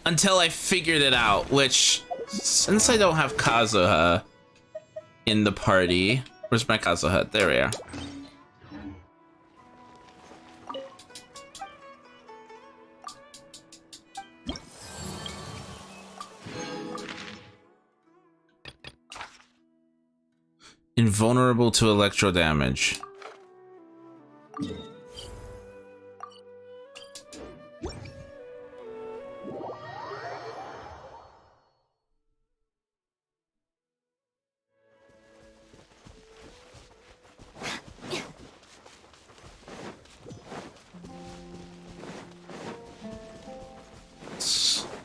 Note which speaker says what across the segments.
Speaker 1: until I figured it out, which, since I don't have Kazuha in the party, where's my Kazuha? There we are. Invulnerable to electro damage.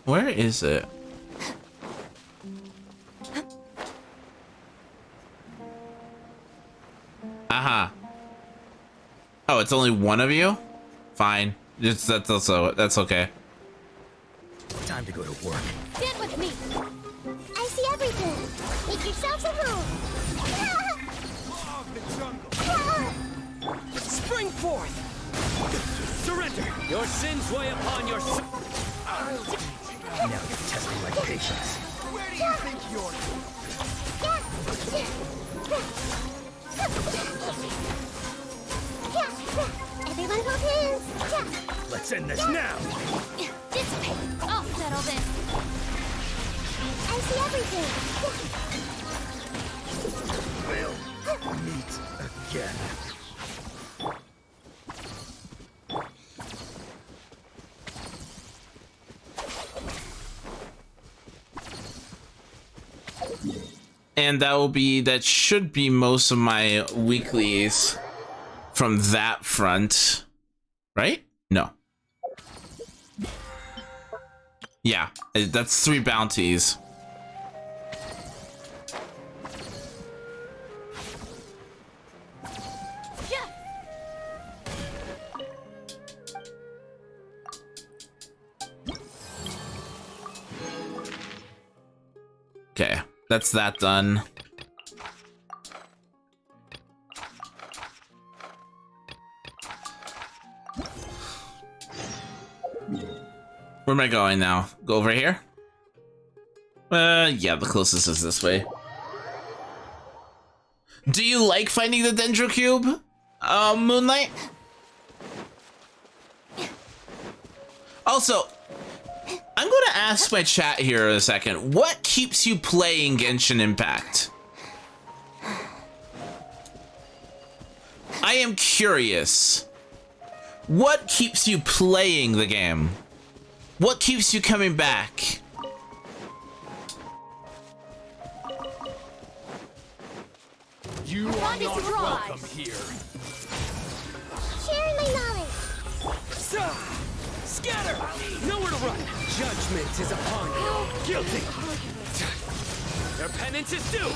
Speaker 1: Where is it? Aha. Oh, it's only one of you? Fine. That's okay.
Speaker 2: Time to go to work.
Speaker 3: Stand with me. I see everything. Make yourselves at home.
Speaker 2: Spring forth! Surrender! Your sins weigh upon your Now you're testing my patience.
Speaker 3: Where do you think you're? Everyone hold hands.
Speaker 2: Let's end this now!
Speaker 3: Dissipate. I'll settle this. I see everything.
Speaker 2: We'll meet again.
Speaker 1: And that should be most of my weeklies from that front, right? No. Yeah, that's 3 bounties. Okay, that's that done. Where am I going now? Go over here? Yeah, the closest is this way. Do you like finding the Dendro Cube, Moonlight? Also, I'm going to ask my chat here in a second. What keeps you playing Genshin Impact? I am curious. What keeps you playing the game? What keeps you coming back?
Speaker 2: You are not welcome here.
Speaker 3: Sharing my knowledge.
Speaker 2: Scatter! Nowhere to run! Judgment is upon you. Guilty! Their penance is due!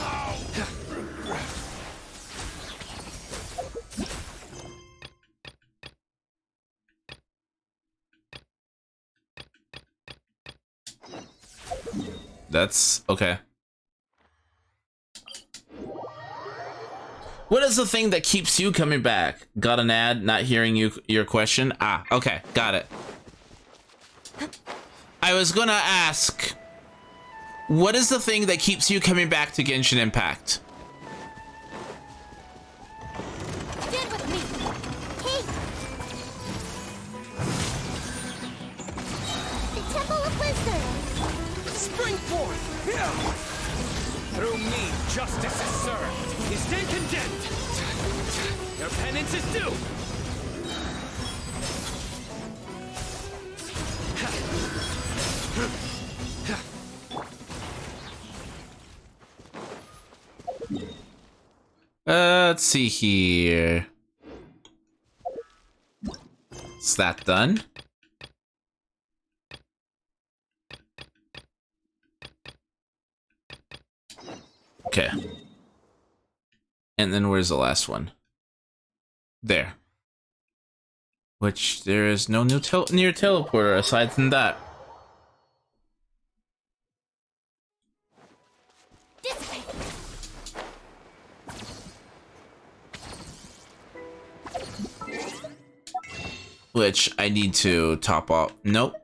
Speaker 1: That's okay. What is the thing that keeps you coming back? Got an ad, not hearing your question? Ah, okay, got it. I was gonna ask, what is the thing that keeps you coming back to Genshin Impact?
Speaker 3: Stand with me. Hey. The Temple of Wisdom.
Speaker 2: Spring forth! Through me, justice is served. You stand condemned. Your penance is due.
Speaker 1: Let's see here. Is that done? Okay. And then where's the last one? There. Which there is no new near teleporter aside from that. Which I need to top up. Nope.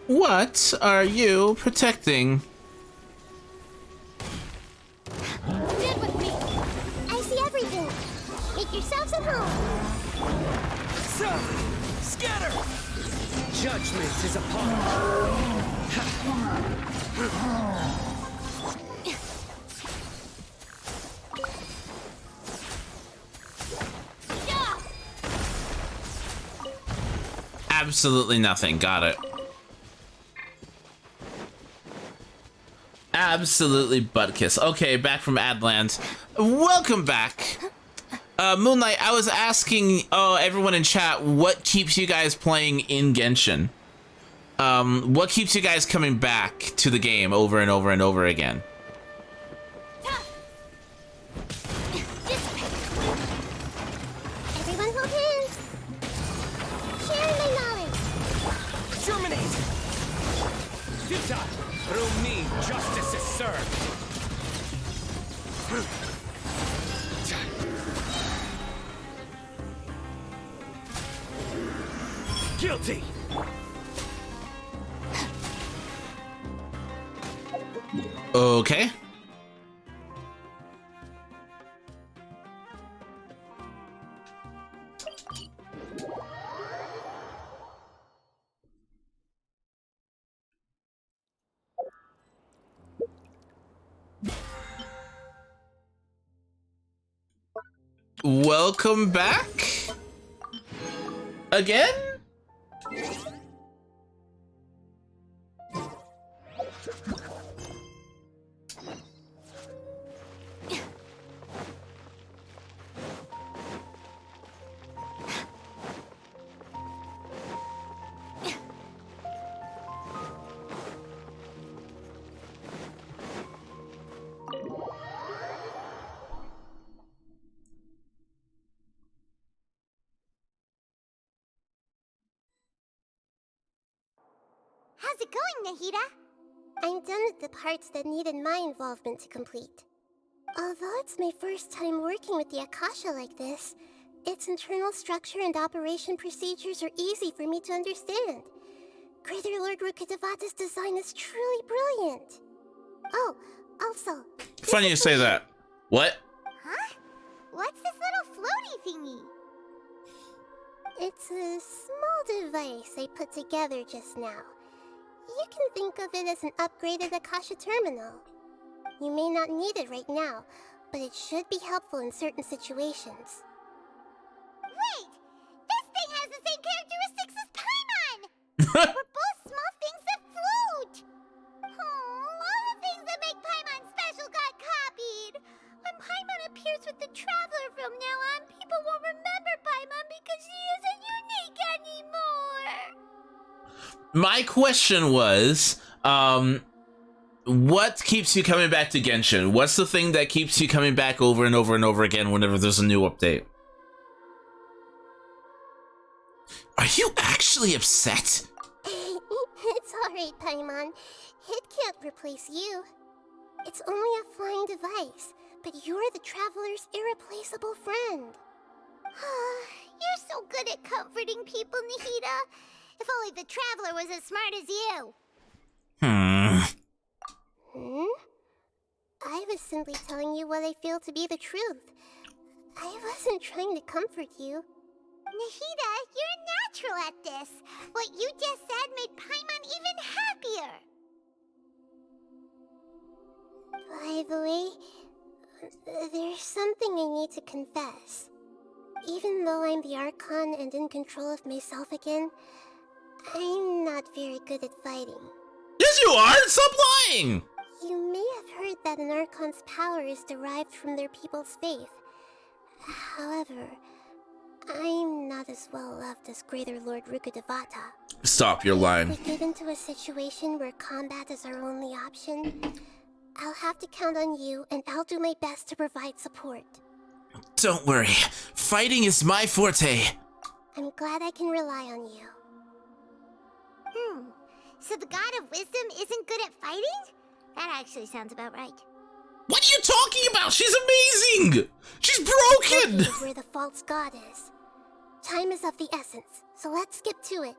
Speaker 1: What are you protecting?
Speaker 3: Get with me. I see everything. Make yourselves at home.
Speaker 2: So, scatter! Judgment is upon us.
Speaker 3: Yeah.
Speaker 1: Absolutely nothing. Got it. Absolutely butt kiss. Okay, back from Adland. Welcome back. Moonlight, I was asking everyone in chat what keeps you guys playing in Genshin. What keeps you guys coming back to the game over and over and over again?
Speaker 3: Everyone hold hands. Share my knowledge.
Speaker 2: Terminate! Futile! Through me, justice is served. Guilty!
Speaker 1: Okay. Welcome back? Again?
Speaker 3: How's it going, Nahida? I'm done with the parts that needed my involvement to complete. Although it's my first time working with the Akasha like this, its internal structure and operation procedures are easy for me to understand. Greater Lord Rukkhadevata's design is truly brilliant. Oh, also...
Speaker 1: Funny you say that. What?
Speaker 3: Huh? What's this little floaty thingy? It's a small device I put together just now. You can think of it as an upgraded Akasha terminal. You may not need it right now, but it should be helpful in certain situations. Wait! This thing has the same characteristics as Paimon! We're both small things that float! Oh, all the things that make Paimon special got copied! When Paimon appears with the Traveler from now on, people won't remember Paimon because she isn't unique anymore!
Speaker 1: My question was, what keeps you coming back to Genshin? What's the thing that keeps you coming back over and over and over again whenever there's a new update? Are you actually upset?
Speaker 3: It's alright, Paimon. It can't replace you. It's only a flying device, but you're the Traveler's irreplaceable friend. You're so good at comforting people, Nahida. If only the Traveler was as smart as you. I was simply telling you what I feel to be the truth. I wasn't trying to comfort you. Nahida, you're natural at this. What you just said made Paimon even happier. By the way, there's something I need to confess. Even though I'm the Archon and in control of myself again, I'm not very good at fighting.
Speaker 1: Yes, you are! Stop lying!
Speaker 3: You may have heard that an Archon's power is derived from their people's faith. However, I'm not as well loved as Greater Lord Rukkhadevata.
Speaker 1: Stop, you're lying.
Speaker 3: If we get into a situation where combat is our only option, I'll have to count on you, and I'll do my best to provide support.
Speaker 1: Don't worry. Fighting is my forte.
Speaker 3: I'm glad I can rely on you. So the God of Wisdom isn't good at fighting? That actually sounds about right.
Speaker 1: What are you talking about? She's amazing! She's broken!
Speaker 3: This is where the false god is. Time is of the essence, so let's skip to it.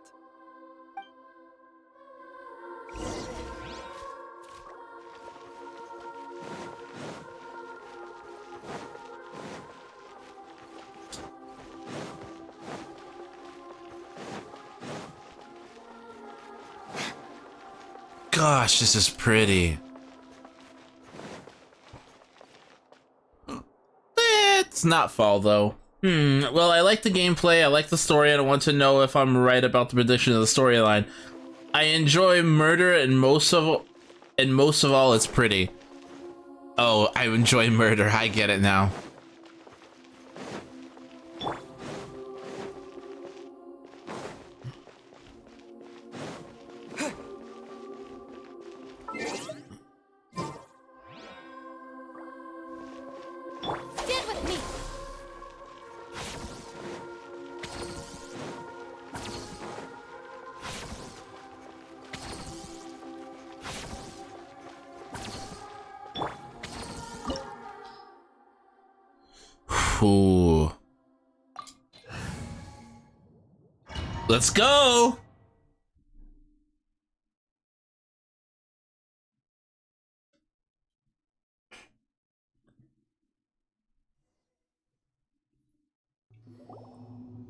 Speaker 1: gosh, this is pretty. It's not fall, though. Well, I like the gameplay, I like the story, and I want to know if I'm right about the prediction of the storyline. I enjoy murder, and most of all, it's pretty. Oh, I enjoy murder, I get it now.
Speaker 3: Stand with me!
Speaker 1: Ooh. Let's go!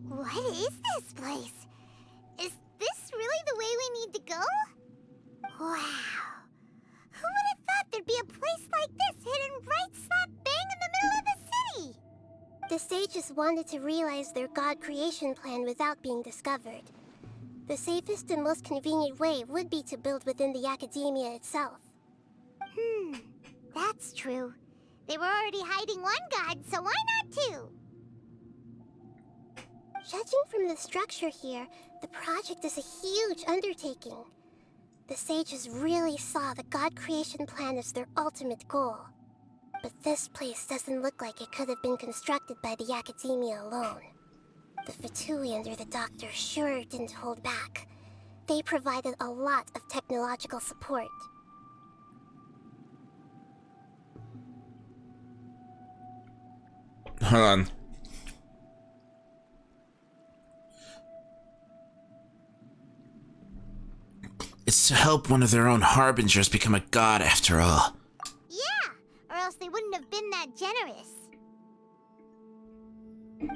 Speaker 3: What is this place? Is this really the way we need to go? Wow. Who would have thought there'd be a place like this hidden right slap bang in the middle of the city? The sages wanted to realize their god creation plan without being discovered. The safest and most convenient way would be to build within the academia itself. That's true. They were already hiding one god, so why not two? Judging from the structure here, the project is a huge undertaking. The sages really saw the god creation plan as their ultimate goal. But this place doesn't look like it could have been constructed by the academia alone. The Fatui under the Doctor sure didn't hold back. They provided a lot of technological support.
Speaker 1: Hold on. It's to help one of their own harbingers become a god after all.
Speaker 3: Yeah, or else they wouldn't have been that generous.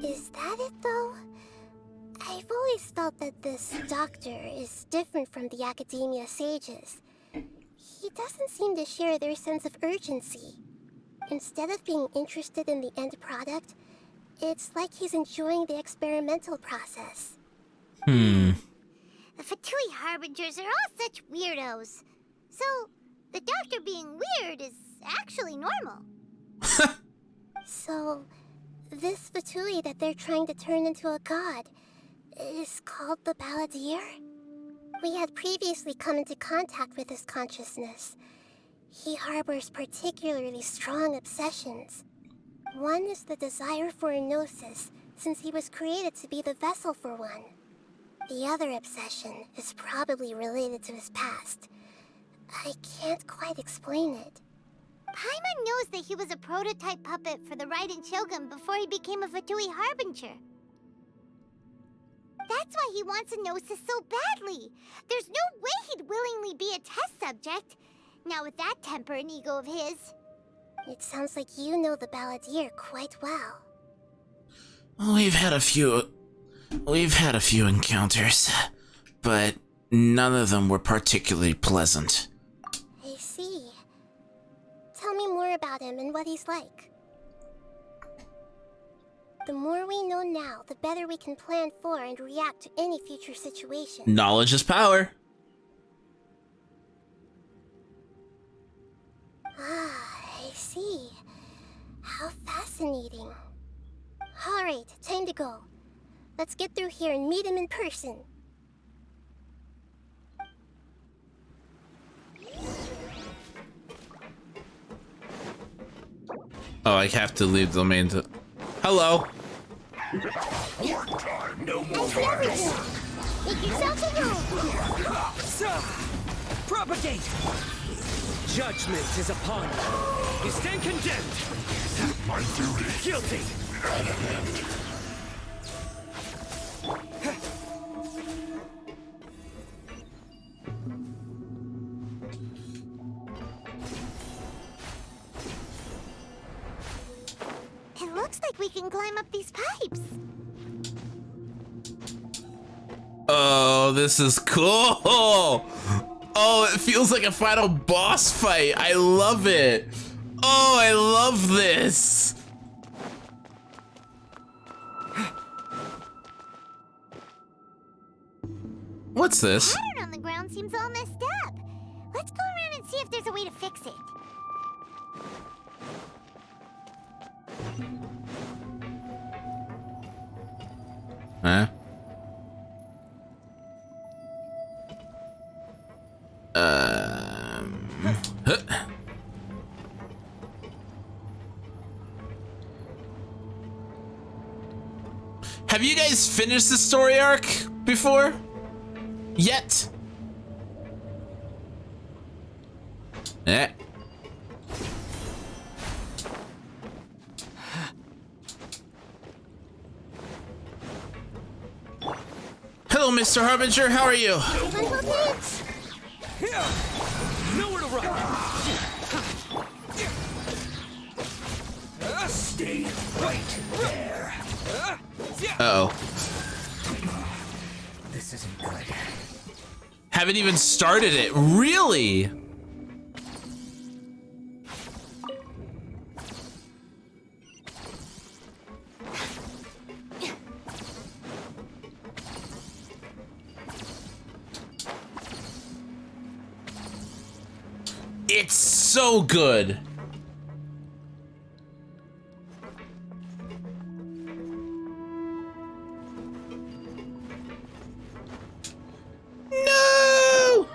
Speaker 3: Is that it, though? I've always felt that this doctor is different from the academia sages. He doesn't seem to share their sense of urgency. Instead of being interested in the end product, it's like he's enjoying the experimental process. The Fatui Harbingers are all such weirdos. So, the Doctor being weird is actually normal. So, this Fatui that they're trying to turn into a god is called the Balladeer? We had previously come into contact with his consciousness. He harbors particularly strong obsessions. One is the desire for a gnosis, since he was created to be the vessel for one. The other obsession is probably related to his past. I can't quite explain it. Paimon knows that he was a prototype puppet for the Raiden Shogun before he became a Fatui Harbinger. That's why he wants a gnosis so badly. There's no way he'd willingly be a test subject. Now with that temper and ego of his. It sounds like you know the Balladeer quite well.
Speaker 1: We've had a few encounters, but none of them were particularly pleasant.
Speaker 3: I see. Tell me more about him and what he's like. The more we know now, the better we can plan for and react to any future situation.
Speaker 1: Knowledge is power.
Speaker 3: I see. How fascinating. Alright, time to go. Let's get through here and meet him in person.
Speaker 1: Oh, I have to leave the main. Hello.
Speaker 2: No more
Speaker 3: Everything. Make yourself at home.
Speaker 2: Propagate! Judgment is upon you. You stand condemned.
Speaker 4: My duty.
Speaker 2: Guilty.
Speaker 3: It looks like we can climb up these pipes.
Speaker 1: Oh, this is cool. Oh, it feels like a final boss fight. I love it. Oh, I love this. What's this?
Speaker 3: The pattern on the ground seems all messed up. Let's go around and see if there's a way to fix it.
Speaker 1: Huh? Huh. Have you guys finished the story arc before? Yet? Eh. Hello, Mr. Harbinger. How are you?
Speaker 2: Here! Nowhere to run! Stay right there!
Speaker 1: Uh-oh.
Speaker 2: This isn't good.
Speaker 1: Haven't even started it. Really? It's so good. No!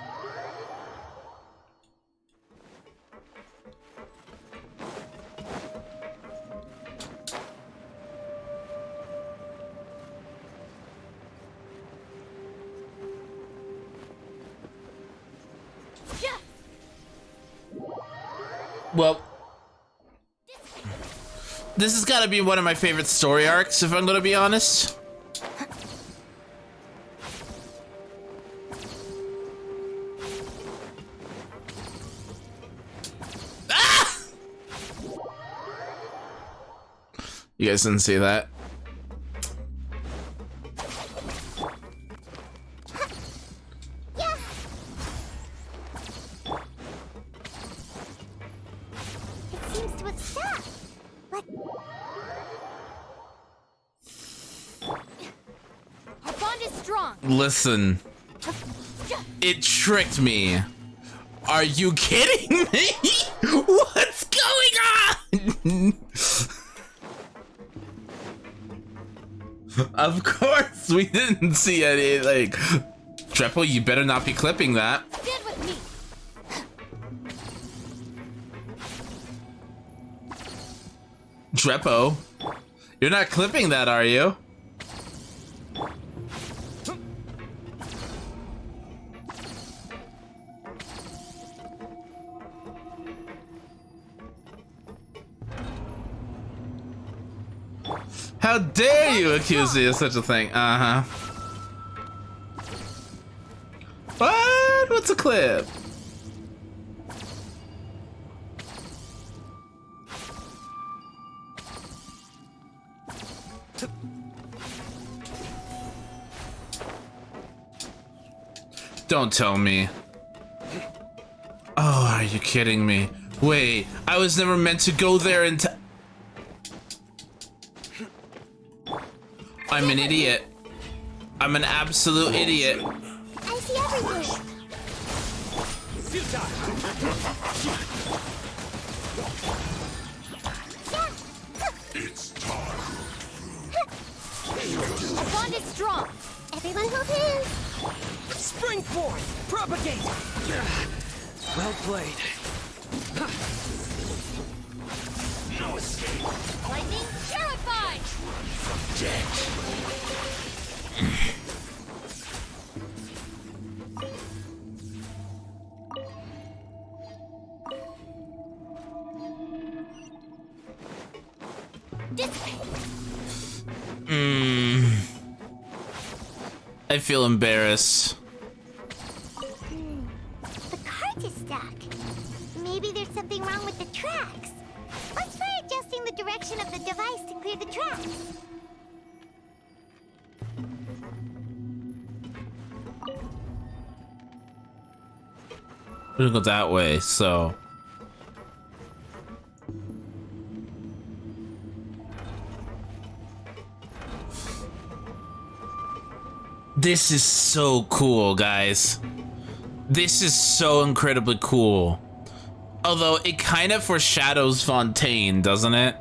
Speaker 1: Well, this has got to be one of my favorite story arcs, if I'm going to be honest. Ah! You guys didn't see that? Listen, it tricked me. Are you kidding me? What's going on? Of course, we didn't see any, like, Trepo, you better not be clipping that.
Speaker 3: Stand with me.
Speaker 1: Trepo, you're not clipping that, are you? How dare you accuse me of such a thing? Uh-huh. What? What's a clip? Don't tell me. Oh, are you kidding me? Wait, I was never meant to go there and I'm an idiot. I'm an absolute idiot.
Speaker 3: I see everything.
Speaker 2: It's time.
Speaker 3: Our bond is strong. Everyone hold hands.
Speaker 2: Spring forth! Propagate! Well played. No escape.
Speaker 3: Lightning terrified.
Speaker 1: I feel embarrassed.
Speaker 3: The cart is stuck. Maybe there's something wrong with the tracks. Let's try adjusting the direction of the device to clear the tracks.
Speaker 1: We're gonna go that way, so. This is so cool, guys. This is so incredibly cool. Although it kind of foreshadows Fontaine, doesn't it?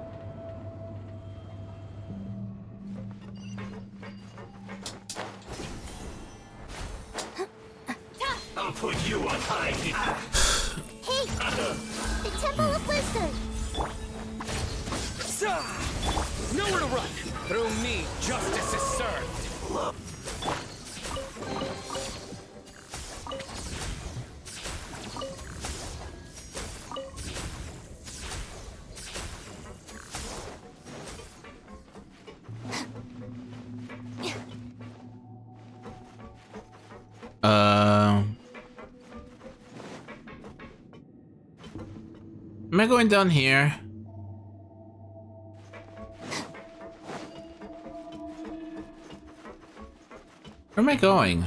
Speaker 2: I'll put you on high.
Speaker 3: Hey! The Temple of Wisdom!
Speaker 2: Nowhere to run. Through me, justice is served.
Speaker 1: Am I going down here? Where am I going?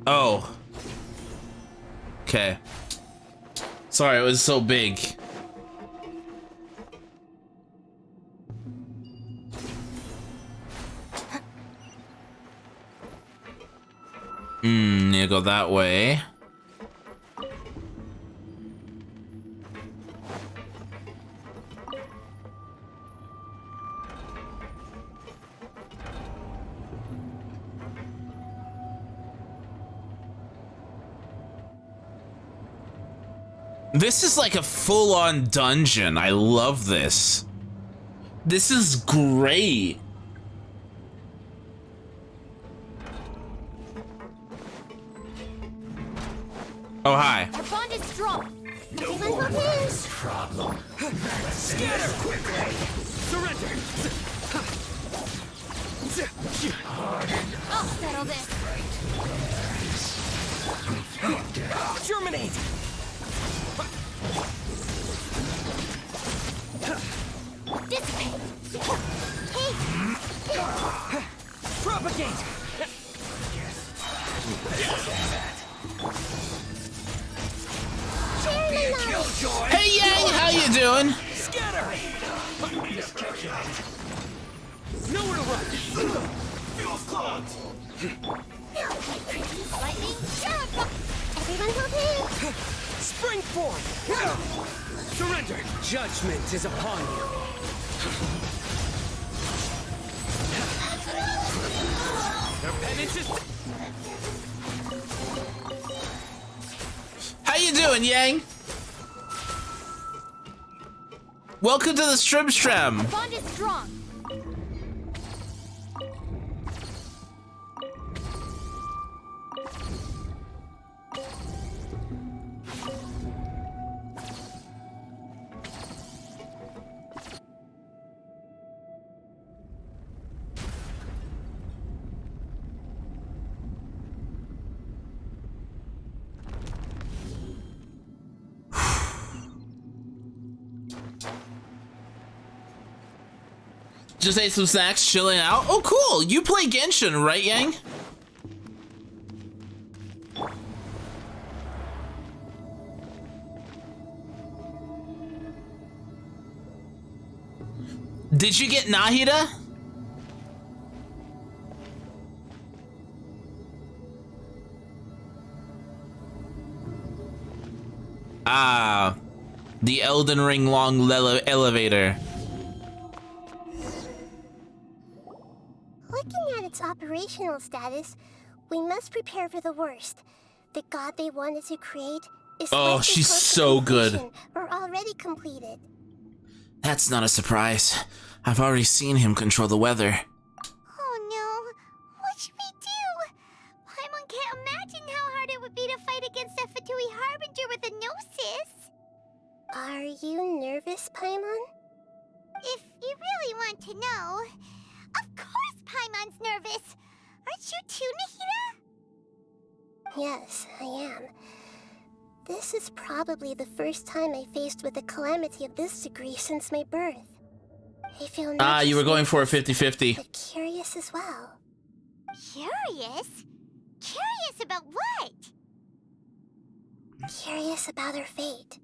Speaker 1: Oh. Okay. Sorry, it was so big. Need to go that way. This is like a full-on dungeon. I love this. This is great. Oh, hi.
Speaker 3: Our bond is strong. Everyone hold hands.
Speaker 2: Problem. Scatter quickly. Surrender.
Speaker 3: I'll settle this.
Speaker 2: Germinate.
Speaker 3: Dissipate. Hey!
Speaker 2: Propagate. Killjoy.
Speaker 1: Hey, Yang, how you doing?
Speaker 2: Scatter. Nowhere to run. Fuel's clogged.
Speaker 3: Lightning. Everyone hold hands.
Speaker 2: Spring forth. Surrender. Judgment is upon you. Their penance is...
Speaker 1: How you doing, Yang? Welcome to the Strim.
Speaker 3: Bond is strong.
Speaker 1: Just ate some snacks, chilling out. Oh, cool. You play Genshin, right, Yang? Did you get Nahida? Ah, the Elden Ring long elevator.
Speaker 3: Looking at its operational status, we must prepare for the worst. The god they wanted to create is
Speaker 1: Oh,
Speaker 3: likely
Speaker 1: she's
Speaker 3: close to
Speaker 1: so good.
Speaker 3: completion or already completed.
Speaker 1: That's not a surprise. I've already seen him control the weather.
Speaker 3: Oh no, what should we do? Paimon can't imagine how hard it would be to fight against a Fatui Harbinger with a Gnosis. Are you nervous, Paimon? If you really want to know, of course Paimon's nervous. Aren't you too, Nahida? Yes, I am. This is probably the first time I faced with a calamity of this degree since my birth. I feel
Speaker 1: Ah,
Speaker 3: not
Speaker 1: you were
Speaker 3: just
Speaker 1: going for a
Speaker 3: impressed,
Speaker 1: 50-50.
Speaker 3: but curious as well.
Speaker 4: Curious? Curious about what?
Speaker 3: Curious about our fate.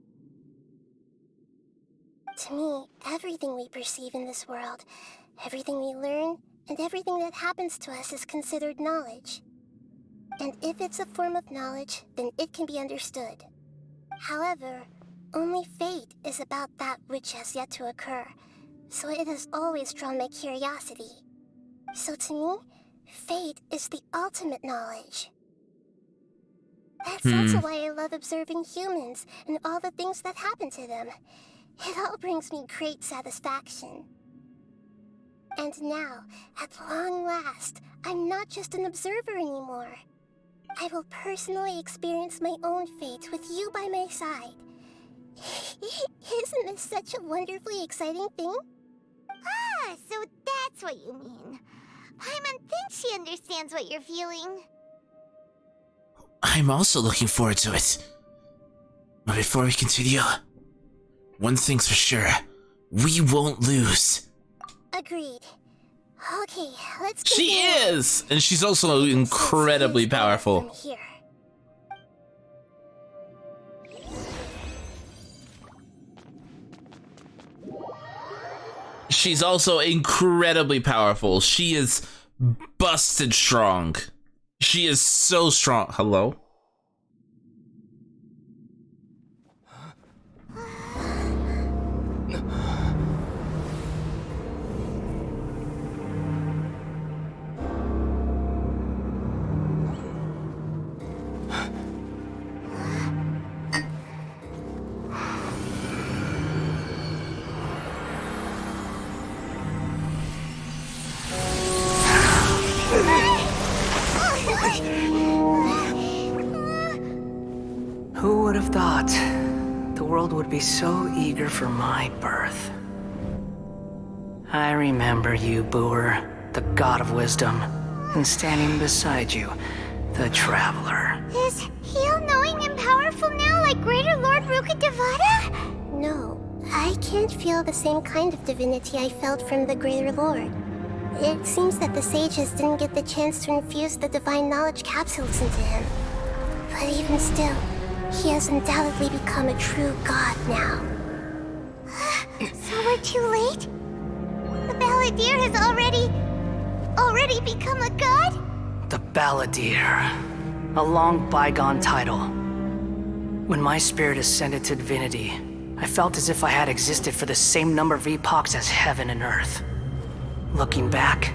Speaker 3: To me, everything we perceive in this world, everything we learn, and everything that happens to us is considered knowledge. And if it's a form of knowledge, then it can be understood. However, only fate is about that which has yet to occur, so it has always drawn my curiosity. So to me, fate is the ultimate knowledge. That's also why I love observing humans and all the things that happen to them. It all brings me great satisfaction. And now, at long last, I'm not just an observer anymore. I will personally experience my own fate with you by my side. Isn't this such a wonderfully exciting thing?
Speaker 4: Ah, so that's what you mean. Paimon thinks she understands what you're feeling.
Speaker 1: I'm also looking forward to it. But before we continue, one thing's for sure. We won't lose.
Speaker 3: Agreed. Okay, let's
Speaker 1: She
Speaker 3: continue.
Speaker 1: is! And she's also incredibly
Speaker 3: Since
Speaker 1: powerful.
Speaker 3: from here.
Speaker 1: She's also incredibly powerful. She is busted strong. She is so strong. Hello?
Speaker 5: Who would have thought the world would be so eager for my birth? I remember you, Booer, the god of wisdom, and standing beside you, the traveler.
Speaker 4: Is he all-knowing and powerful now like Greater Lord Rukkhadevata?
Speaker 3: No, I can't feel the same kind of divinity I felt from the Greater Lord. It seems that the sages didn't get the chance to infuse the divine knowledge capsules into him. But even still, he has undoubtedly become a true god now.
Speaker 4: So we're too late? The Balladeer has already become a god?
Speaker 5: The Balladeer. A long bygone title. When my spirit ascended to divinity, I felt as if I had existed for the same number of epochs as heaven and earth. Looking back,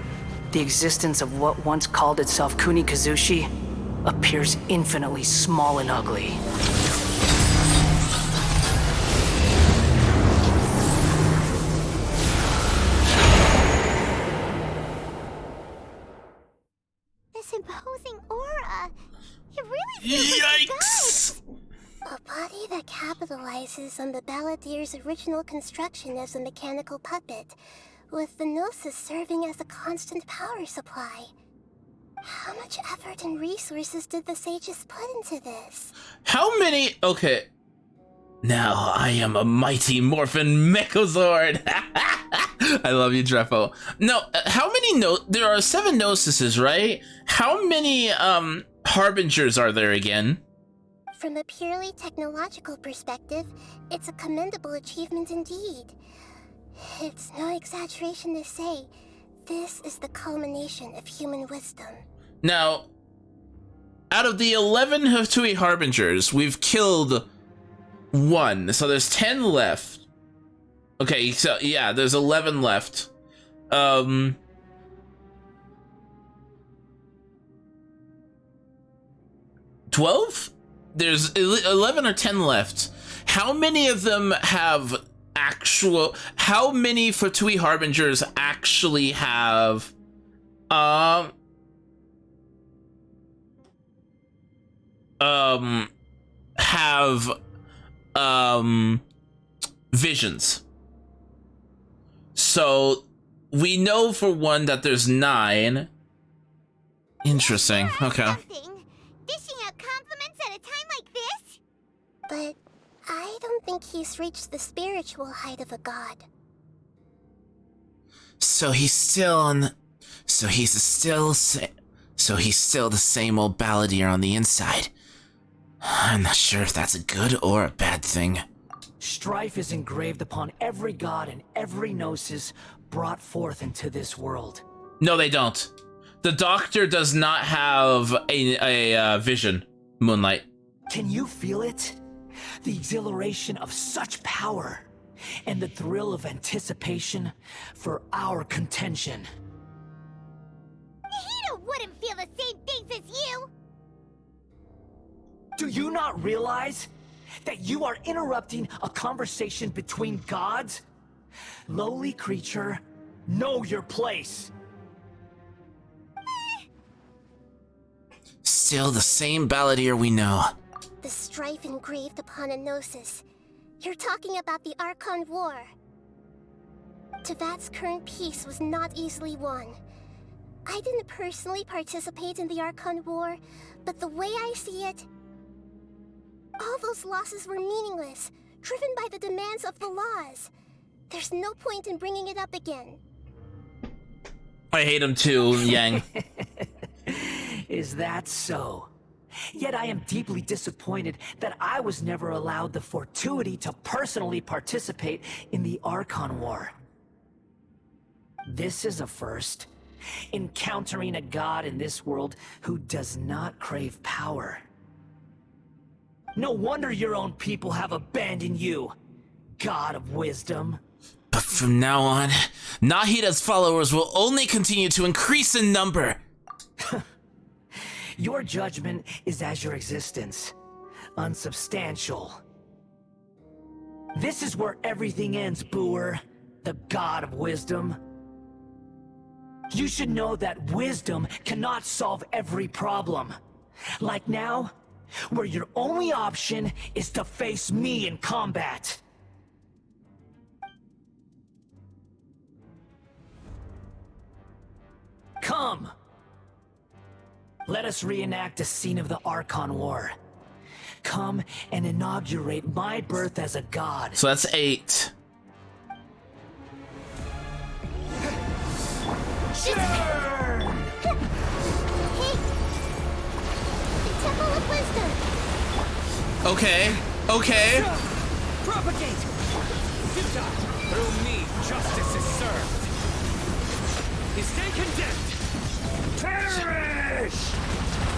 Speaker 5: the existence of what once called itself Kunikazushi appears infinitely small and ugly.
Speaker 4: This imposing aura. It really feels like
Speaker 1: Yikes!
Speaker 3: A body that capitalizes on the Balladeer's original construction as a mechanical puppet, with the Gnosis serving as a constant power supply. How much effort and resources did the sages put into this?
Speaker 1: How many? Okay. Now I am a mighty Morphin Mechazord. I love you, Drefo. No, how many there are 7 Gnosises, right? How many Harbingers are there again?
Speaker 3: From a purely technological perspective, it's a commendable achievement indeed. It's no exaggeration to say, this is the culmination of human wisdom.
Speaker 1: Now, out of the 11 Htui Harbingers, we've killed 1, so there's 10 left. Okay, so yeah, there's 11 left. 12? There's 11 or 10 left. How many of them have how many Htui Harbingers actually have visions? So we know for one that there's 9. Interesting. Okay.
Speaker 4: something. Dishing out compliments at a time like this?
Speaker 3: But I don't think he's reached the spiritual height of a god.
Speaker 1: So he's still on. So he's still the same old balladeer on the inside. I'm not sure if that's a good or a bad thing.
Speaker 5: Strife is engraved upon every god and every gnosis brought forth into this world.
Speaker 1: No, they don't. The Doctor does not have a vision, Moonlight.
Speaker 5: Can you feel it? The exhilaration of such power, and the thrill of anticipation for our contention.
Speaker 4: He wouldn't feel the same things as you!
Speaker 5: Do you not realize that you are interrupting a conversation between gods? Lowly creature, know your place.
Speaker 1: Still the same balladeer we know.
Speaker 3: The strife engraved upon a gnosis. You're talking about the Archon War. Tevat's current peace was not easily won. I didn't personally participate in the Archon War, but the way I see it, all those losses were meaningless, driven by the demands of the laws. There's no point in bringing it up again.
Speaker 1: I hate him too, Yang.
Speaker 5: Is that so? Yet I am deeply disappointed that I was never allowed the fortuity to personally participate in the Archon War. This is a first. Encountering a god in this world who does not crave power. No wonder your own people have abandoned you, God of Wisdom.
Speaker 1: But from now on, Nahida's followers will only continue to increase in number.
Speaker 5: Your judgment is as your existence, unsubstantial. This is where everything ends, Booer, the God of Wisdom. You should know that wisdom cannot solve every problem. Like now, where your only option is to face me in combat. Come! Let us reenact a scene of the Archon War. Come and inaugurate my birth as a god.
Speaker 1: So that's 8.
Speaker 5: Turn!
Speaker 3: Hey! The Temple of Wisdom!
Speaker 1: Okay, okay.
Speaker 2: Propagate! Through me, justice is served. Stay condemned!
Speaker 5: Perish!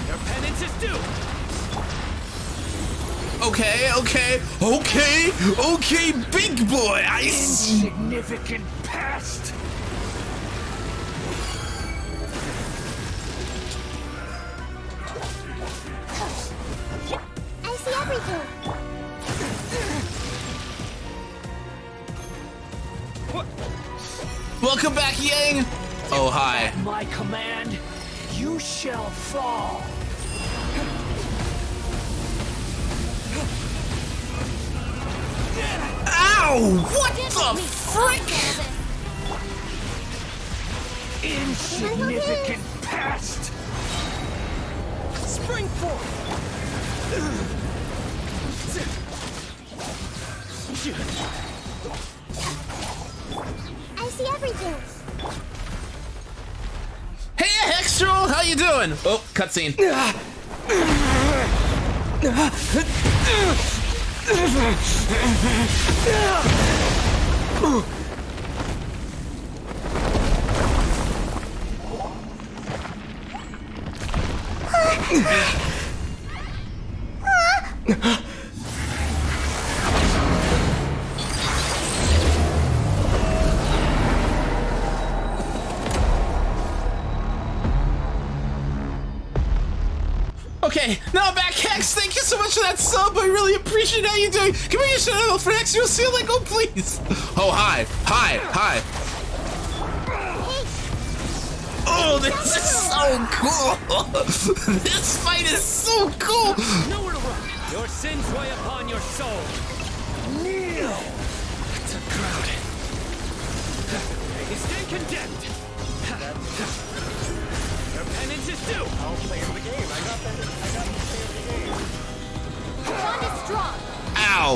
Speaker 2: Your penance is due!
Speaker 1: Okay, big boy, I see.
Speaker 5: Insignificant pest!
Speaker 3: I see everything!
Speaker 1: Welcome back, Yang. Oh, hi.
Speaker 5: At my command, you shall fall.
Speaker 1: Ow! What the frick?
Speaker 5: Insignificant pest!
Speaker 2: Spring forth!
Speaker 3: I see everything!
Speaker 1: Hey, Hextral, how you doing? Oh, cutscene. Okay, now I'm back, Hex. Thank you so much for that sub. I really appreciate how you doing. Can we get a shout out for Hex? You'll see like, oh please. Oh hi. Oh, this is so cool. This fight is so cool.
Speaker 2: Nowhere to run! Your sins weigh upon your soul!
Speaker 5: Kneel!
Speaker 2: It's a crowd. Stay condemned! Your penance is due! I'll play the game. I got the game.
Speaker 4: Bond is strong!
Speaker 1: Ow.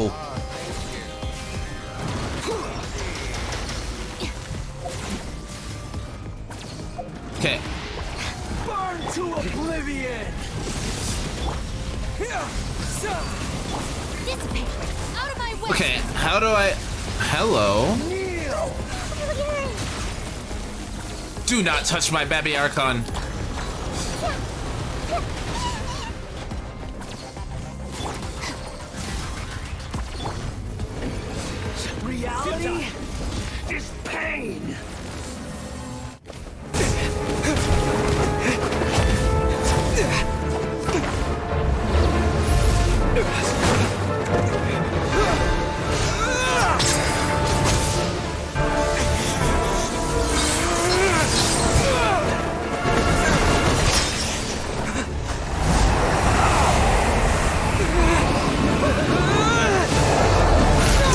Speaker 1: Okay.
Speaker 2: Burn to oblivion!
Speaker 4: Dissipate! Out of my way!
Speaker 1: Okay, how do I... Hello? Do not touch my baby Archon.
Speaker 2: Reality is pain!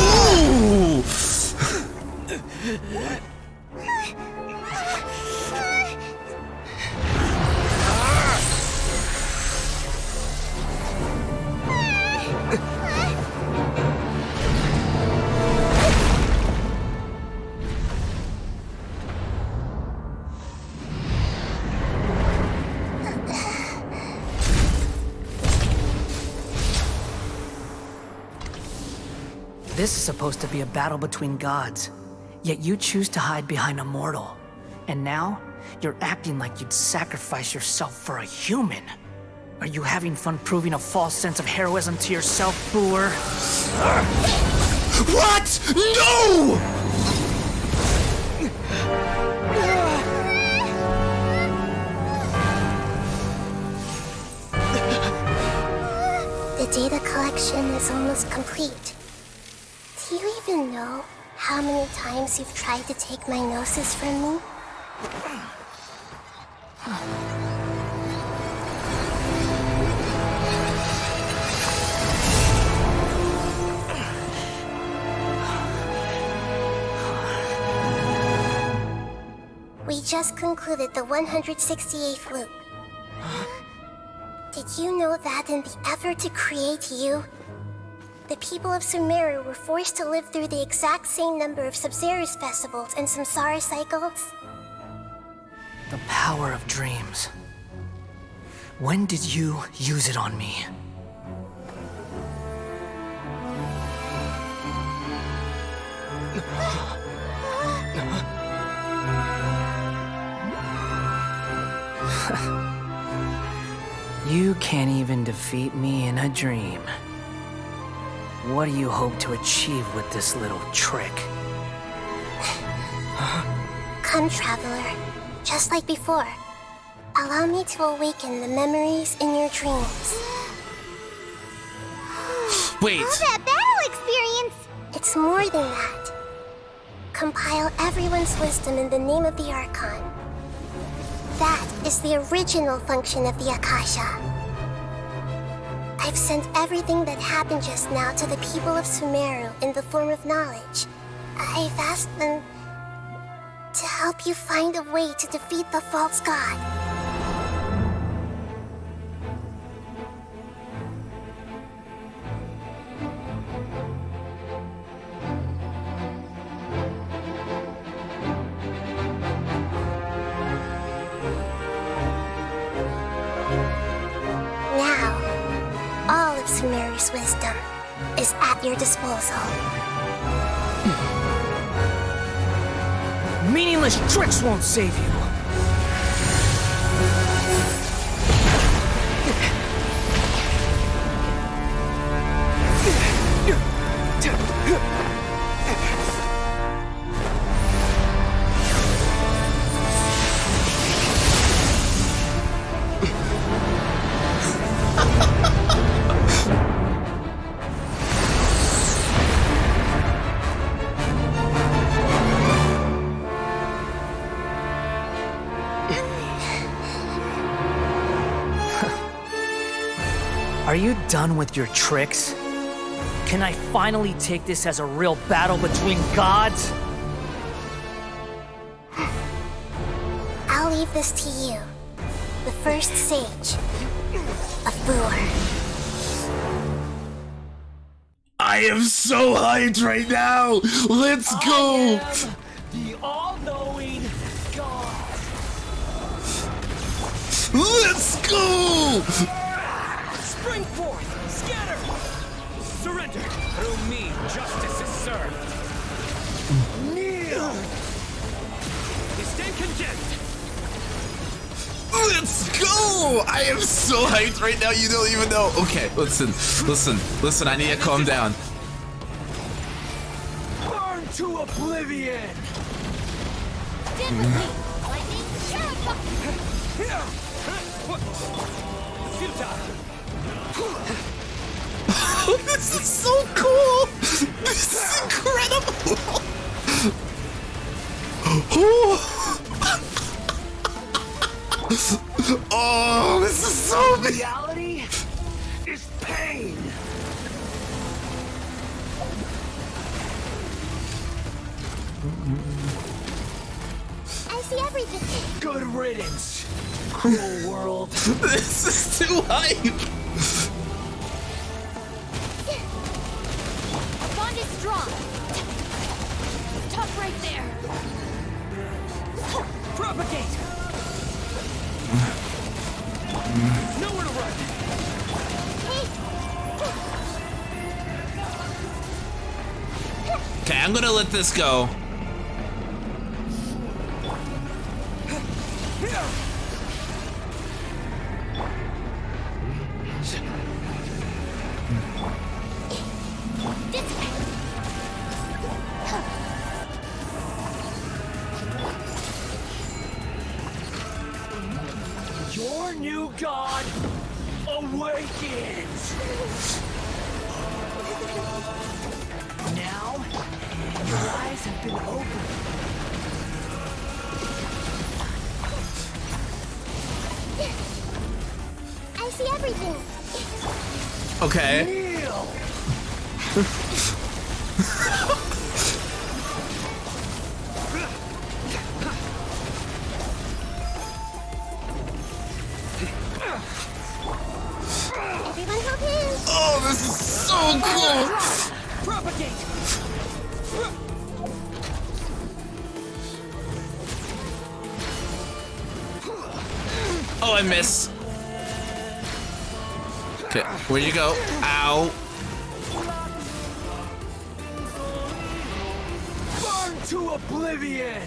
Speaker 1: Ooh!
Speaker 5: This is supposed to be a battle between gods, yet you choose to hide behind a mortal. And now, you're acting like you'd sacrifice yourself for a human. Are you having fun proving a false sense of heroism to yourself, Booer?
Speaker 1: What? No!
Speaker 3: The data collection is almost complete. Do you even know how many times you've tried to take my gnosis from me? We just concluded the 168th loop. Did you know that in the effort to create you, the people of Sumeru were forced to live through the exact same number of Sabzeruz festivals and Samsara cycles?
Speaker 5: The power of dreams. When did you use it on me? You can't even defeat me in a dream. What do you hope to achieve with this little trick?
Speaker 3: Come, Traveler. Just like before. Allow me to awaken the memories in your dreams.
Speaker 1: Wait.
Speaker 4: All that battle experience!
Speaker 3: It's more than that. Compile everyone's wisdom in the name of the Archon. That is the original function of the Akasha. I've sent everything that happened just now to the people of Sumeru in the form of knowledge. I've asked them to help you find a way to defeat the false god. Sumeru's wisdom is at your disposal.
Speaker 5: Meaningless tricks won't save you. Are you done with your tricks? Can I finally take this as a real battle between gods?
Speaker 3: I'll leave this to you, the first sage of Booer.
Speaker 1: I am so hyped right now! Let's go!
Speaker 2: The all-knowing God.
Speaker 1: Let's go!
Speaker 2: Spring forth! Scatter! Surrender! Through me, justice is served. Kneel! Stand condemned!
Speaker 1: Let's go! I am so hyped right now, you don't even know. Okay, listen, I need to calm down.
Speaker 2: Burn to oblivion!
Speaker 4: Stand with me! Lightning, Shuriken!
Speaker 1: Oh, this is so cool! This is incredible! Oh, this is so big!
Speaker 2: Reality is pain!
Speaker 3: I see everything.
Speaker 2: Good riddance, cruel world.
Speaker 1: This is too hype!
Speaker 4: Our bond is strong! Stop right there!
Speaker 2: Propagate! Nowhere to run!
Speaker 1: Okay, I'm gonna let this go.
Speaker 2: Your new god awakens! Now, your eyes have been opened.
Speaker 3: I see everything.
Speaker 1: Okay.
Speaker 2: Kneel!
Speaker 3: Everyone help him.
Speaker 1: Oh, this is so cool!
Speaker 2: Propagate!
Speaker 1: Oh, I miss. Okay, where'd you go? Ow.
Speaker 2: Burn to oblivion!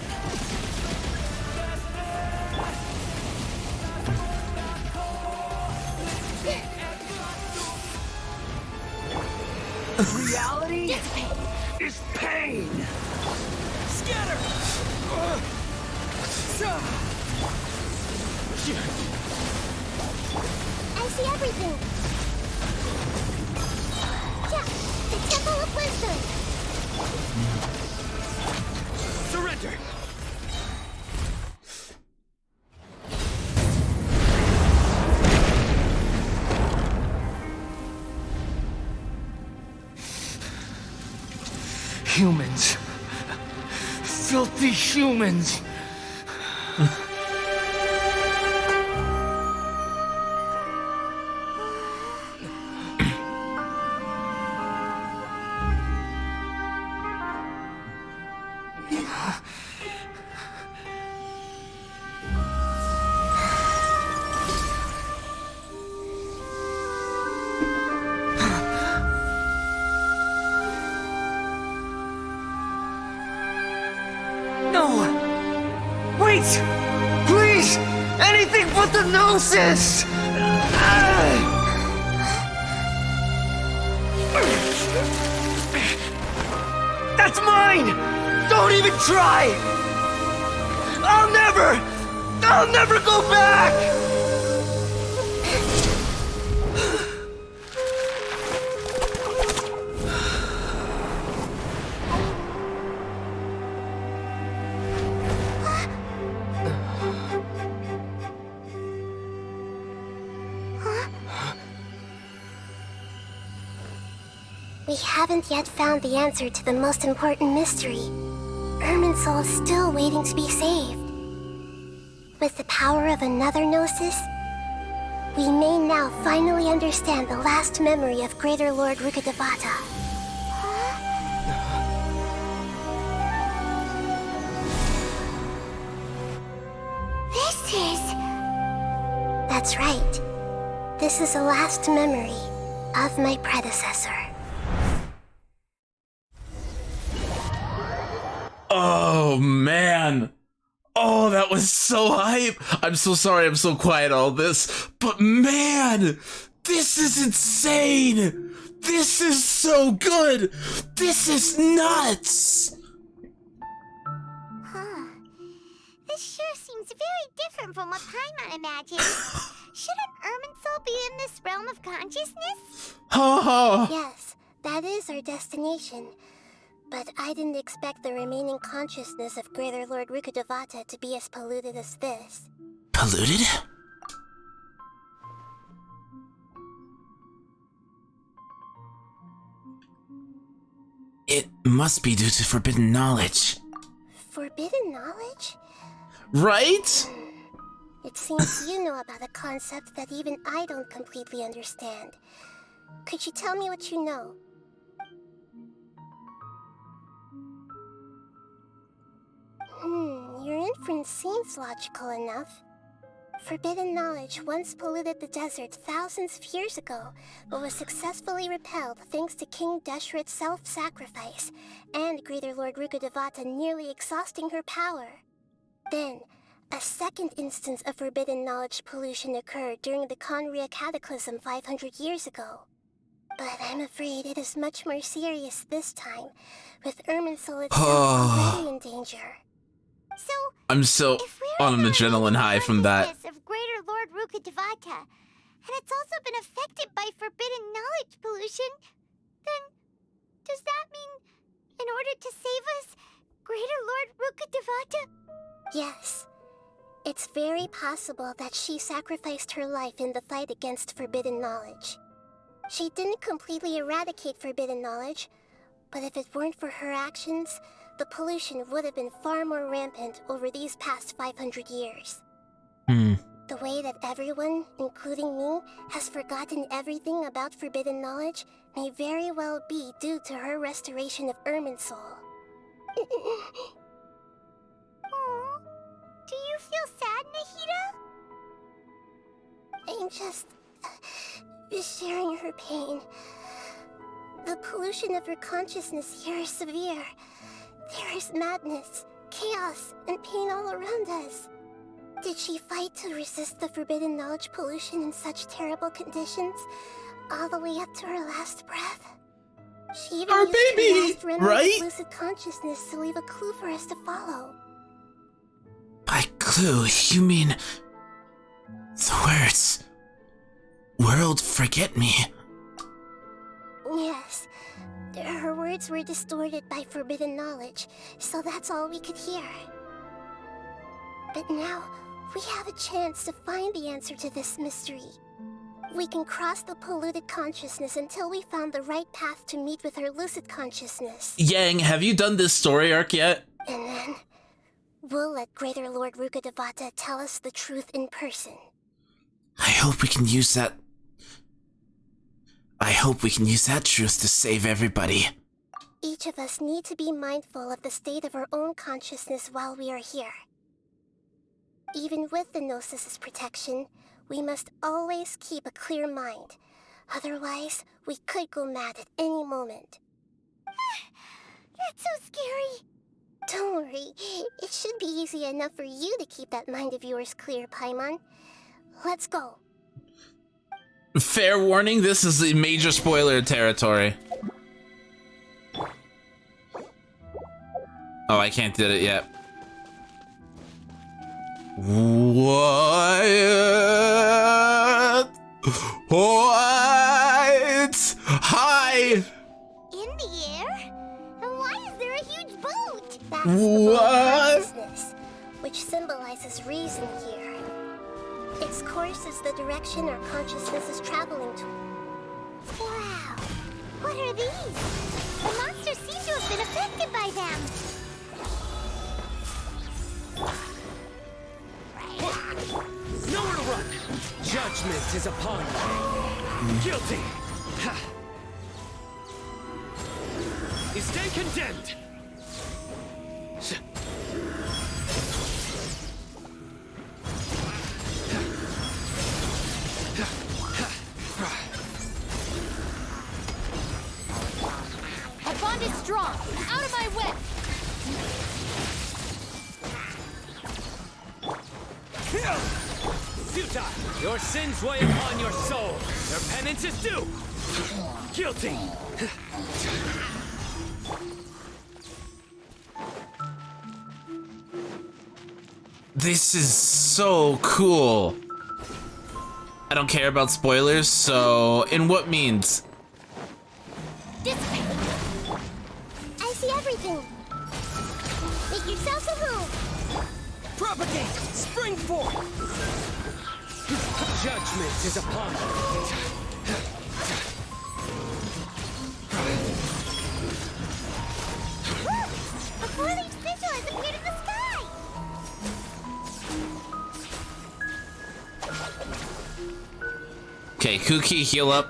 Speaker 2: Reality is pain! Scatter!
Speaker 3: I see everything. Yeah, the Temple of Wisdom.
Speaker 2: Surrender!
Speaker 5: Humans. Filthy humans. Wait! Please! Anything but the Gnosis! That's mine! Don't even try! I'll never go back!
Speaker 3: We haven't yet found the answer to the most important mystery. Irminsul is still waiting to be saved. With the power of another Gnosis, we may now finally understand the last memory of Greater Lord Rukkhadevata. That's right. This is the last memory of my predecessor.
Speaker 1: Oh, man. Oh, that was so hype. I'm so sorry I'm so quiet all this. But man, this is insane. This is so good. This is nuts.
Speaker 4: Huh. This sure seems very different from what Paimon imagined. Shouldn't Irminsul be in this realm of consciousness?
Speaker 3: Yes, that is our destination. But I didn't expect the remaining consciousness of Greater Lord Rukkhadevata to be as polluted as this.
Speaker 1: Polluted? It must be due to forbidden knowledge.
Speaker 3: Forbidden knowledge?
Speaker 1: Right?
Speaker 3: It seems you know about a concept that even I don't completely understand. Could you tell me what you know? Your inference seems logical enough. Forbidden knowledge once polluted the desert thousands of years ago, but was successfully repelled thanks to King Deshret's self-sacrifice, and Greater Lord Rukkhadevata nearly exhausting her power. Then, a second instance of forbidden knowledge pollution occurred during the Conria Cataclysm 500 years ago. But I'm afraid it is much more serious this time, with Irminsul itself already in danger.
Speaker 4: So,
Speaker 1: I'm so
Speaker 4: if we're
Speaker 1: on an adrenaline high from that.
Speaker 4: of Greater Lord Rukkhadevata, and it's also been affected by forbidden knowledge pollution, then does that mean, in order to save us, Greater Lord Rukkhadevata?
Speaker 3: Yes. It's very possible that she sacrificed her life in the fight against forbidden knowledge. She didn't completely eradicate forbidden knowledge, but if it weren't for her actions, the pollution would have been far more rampant over these past 500 years. The way that everyone, including me, has forgotten everything about forbidden knowledge may very well be due to her restoration of Irminsul.
Speaker 4: Aww. Do you feel sad, Nahida?
Speaker 3: I'm just sharing her pain. The pollution of her consciousness here is severe. There is madness, chaos, and pain all around us. Did she fight to resist the forbidden knowledge pollution in such terrible conditions, all the way up to her last breath? She even
Speaker 1: Our
Speaker 3: used her
Speaker 1: baby,
Speaker 3: last remnant
Speaker 1: right?
Speaker 3: of lucid consciousness to leave a clue for us to follow.
Speaker 1: By clue, you mean the words, "World, forget me."
Speaker 3: Yes. Her words were distorted by forbidden knowledge, so that's all we could hear. But now, we have a chance to find the answer to this mystery. We can cross the polluted consciousness until we found the right path to meet with her lucid consciousness.
Speaker 1: Yang, have you done this story arc yet?
Speaker 3: And then, we'll let Greater Lord Rukkhadevata tell us the truth in person.
Speaker 1: I hope we can use that truth to save everybody.
Speaker 3: Each of us need to be mindful of the state of our own consciousness while we are here. Even with the Gnosis' protection, we must always keep a clear mind. Otherwise, we could go mad at any moment.
Speaker 4: That's so scary.
Speaker 3: Don't worry, it should be easy enough for you to keep that mind of yours clear, Paimon. Let's go.
Speaker 1: Fair warning, this is a major spoiler territory. Oh, I can't do it yet. What? What? Hi!
Speaker 4: In the air? And why is there a huge boat?
Speaker 3: That's the boat
Speaker 1: What?
Speaker 3: of consciousness, which symbolizes reason here. Its course is the direction our consciousness is traveling to.
Speaker 4: Wow. What are these? The monsters seem to have been affected by them.
Speaker 2: Nowhere to run! Judgment is upon you. Guilty! Ha. You stand condemned! Futile! Your sins weigh upon your soul. Your penance is due. Guilty!
Speaker 1: This is so cool. I don't care about spoilers, so in what means?
Speaker 3: Dissipate. I see everything. Make yourselves at home.
Speaker 2: Propagate! Spring forth! Judgment is upon you.
Speaker 4: Look! A four-leaf sigil has appeared in the sky!
Speaker 1: Okay, Kuki, heal up.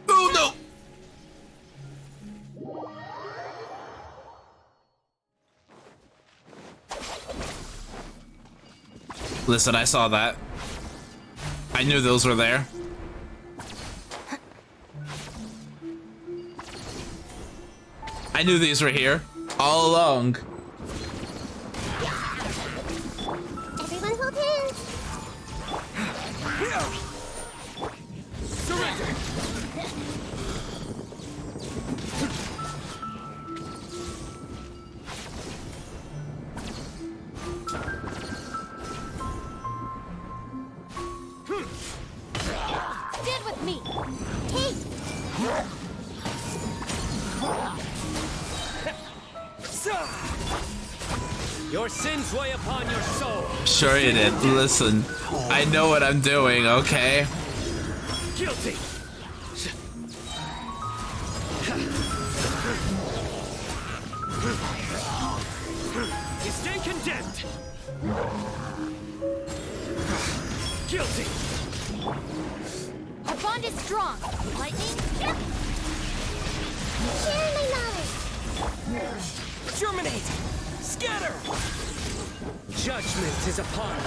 Speaker 1: Oh no! Listen, I saw that. I knew those were there. I knew these were here all along.
Speaker 3: Everyone hold hands.
Speaker 2: Surrender!
Speaker 4: Stand with me! Take!
Speaker 2: Your sins weigh upon your soul.
Speaker 1: Sure you did. Listen, I know what I'm doing, okay?
Speaker 2: Guilty. You stand condemned. Guilty.
Speaker 4: Our bond is strong. Lightning? Yep.
Speaker 3: Share my knowledge.
Speaker 2: Germinate. Scatter. Judgment is upon you.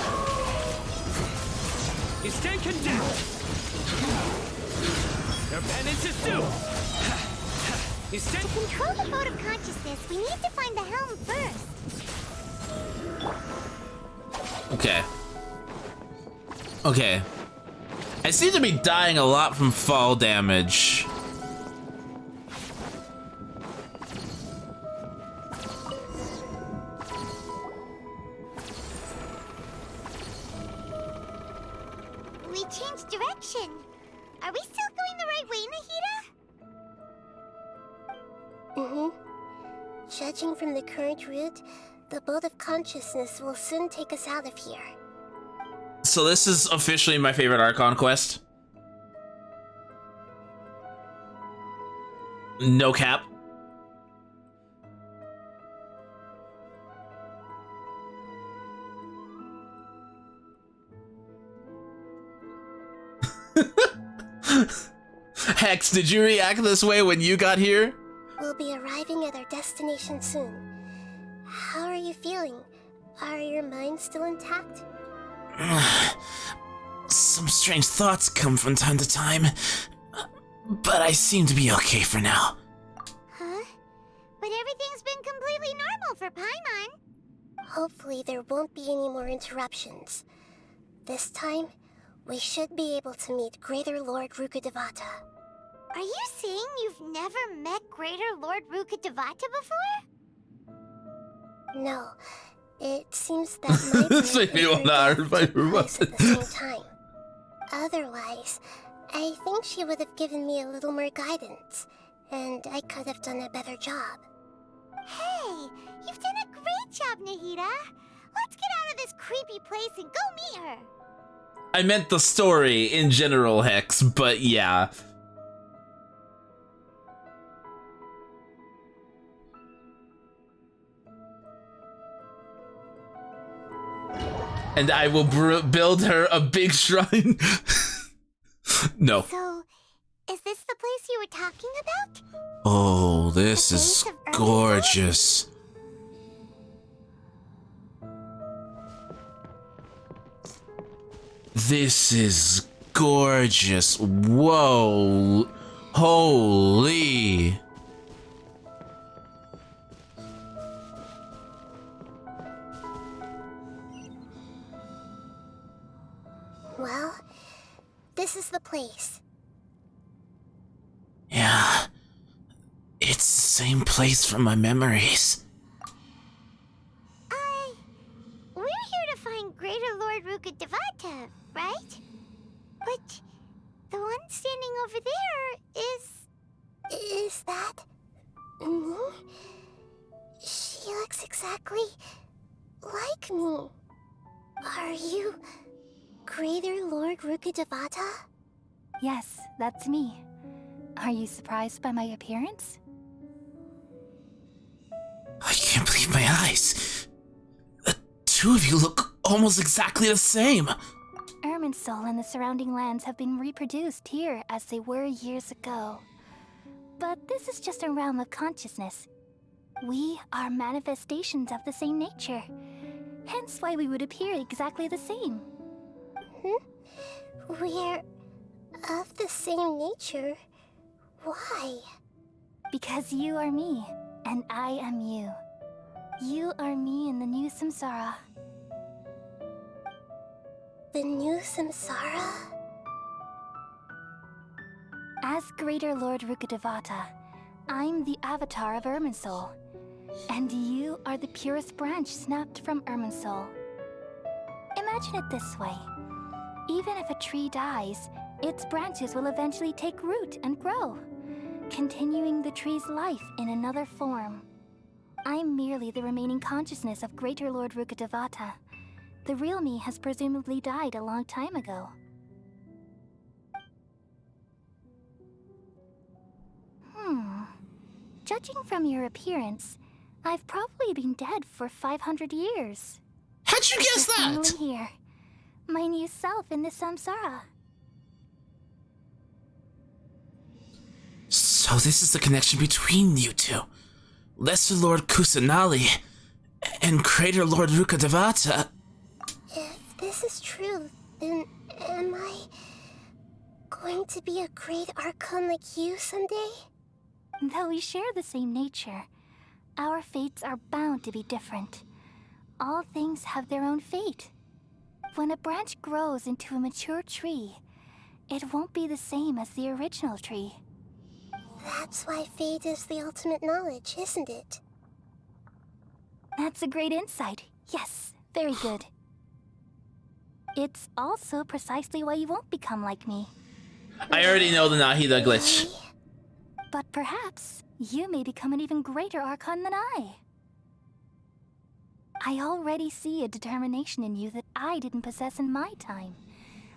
Speaker 2: You stand condemned. Your penance is due. You stand.
Speaker 4: To control the boat of consciousness, we need to find the helm first.
Speaker 1: Okay. Okay. I seem to be dying a lot from fall damage.
Speaker 4: We changed direction. Are we still going the right way, Nahida?
Speaker 3: Mm-hmm. Judging from the current route, the boat of consciousness will soon take us out of here.
Speaker 1: So this is officially my favorite Archon quest. No cap. Hex, did you react this way when you got here?
Speaker 3: We'll be arriving at our destination soon. How are you feeling? Are your minds still intact?
Speaker 1: Some strange thoughts come from time to time, but I seem to be okay for now.
Speaker 4: Huh? But everything's been completely normal for Paimon.
Speaker 3: Hopefully there won't be any more interruptions. This time, we should be able to meet Greater Lord Rukkhadevata.
Speaker 4: Are you saying you've never met Greater Lord Rukkhadevata before?
Speaker 3: No, it seems that my
Speaker 1: This made me want to
Speaker 3: birth
Speaker 1: fight
Speaker 3: took
Speaker 1: her
Speaker 3: place at the same time. Otherwise, I think she would have given me a little more guidance, and I could have done a better job.
Speaker 4: Hey, you've done a great job, Nahida. Let's get out of this creepy place and go meet her.
Speaker 1: I meant the story in general, Hex, but yeah. And I will build her a big shrine. No.
Speaker 4: So, is this the place you were talking about?
Speaker 1: Oh, this
Speaker 4: The
Speaker 1: is
Speaker 4: base of Earth's
Speaker 1: gorgeous. This is gorgeous. Whoa. Holy.
Speaker 3: Well, this is the place.
Speaker 1: Yeah. It's the same place from my memories.
Speaker 4: We're here to find Greater Lord Rukkhadevata, right? But the one standing over there is...
Speaker 3: Is that me? She looks exactly like me. Are you Greater Lord Rukkhadevata?
Speaker 6: Yes, that's me. Are you surprised by my appearance?
Speaker 1: I can't believe my eyes. The two of you look almost exactly the same.
Speaker 6: Irminsul and the surrounding lands have been reproduced here as they were years ago. But this is just a realm of consciousness. We are manifestations of the same nature. Hence why we would appear exactly the same.
Speaker 3: We're of the same nature. Why?
Speaker 6: Because you are me, and I am you. You are me in the new samsara.
Speaker 3: The new samsara?
Speaker 6: As Greater Lord Rukkhadevata, I'm the avatar of Irminsul. And you are the purest branch snapped from Irminsul. Imagine it this way. Even if a tree dies, its branches will eventually take root and grow, continuing the tree's life in another form. I'm merely the remaining consciousness of Greater Lord Rukkhadevata. The real me has presumably died a long time ago. Judging from your appearance, I've probably been dead for 500 years.
Speaker 1: How'd you guess
Speaker 6: Just
Speaker 1: that?
Speaker 6: someone here, my new self in the samsara.
Speaker 1: So this is the connection between you two. Lesser Lord Kusanali and Greater Lord Rukkhadevata.
Speaker 3: If this is true, then am I going to be a great Archon like you someday?
Speaker 6: Though we share the same nature, our fates are bound to be different. All things have their own fate. When a branch grows into a mature tree, it won't be the same as the original tree.
Speaker 3: That's why fate is the ultimate knowledge, isn't it?
Speaker 6: That's a great insight. Yes, very good. It's also precisely why you won't become like me.
Speaker 1: I already know the Nahida glitch.
Speaker 6: But perhaps you may become an even greater Archon than I. I already see a determination in you that I didn't possess in my time.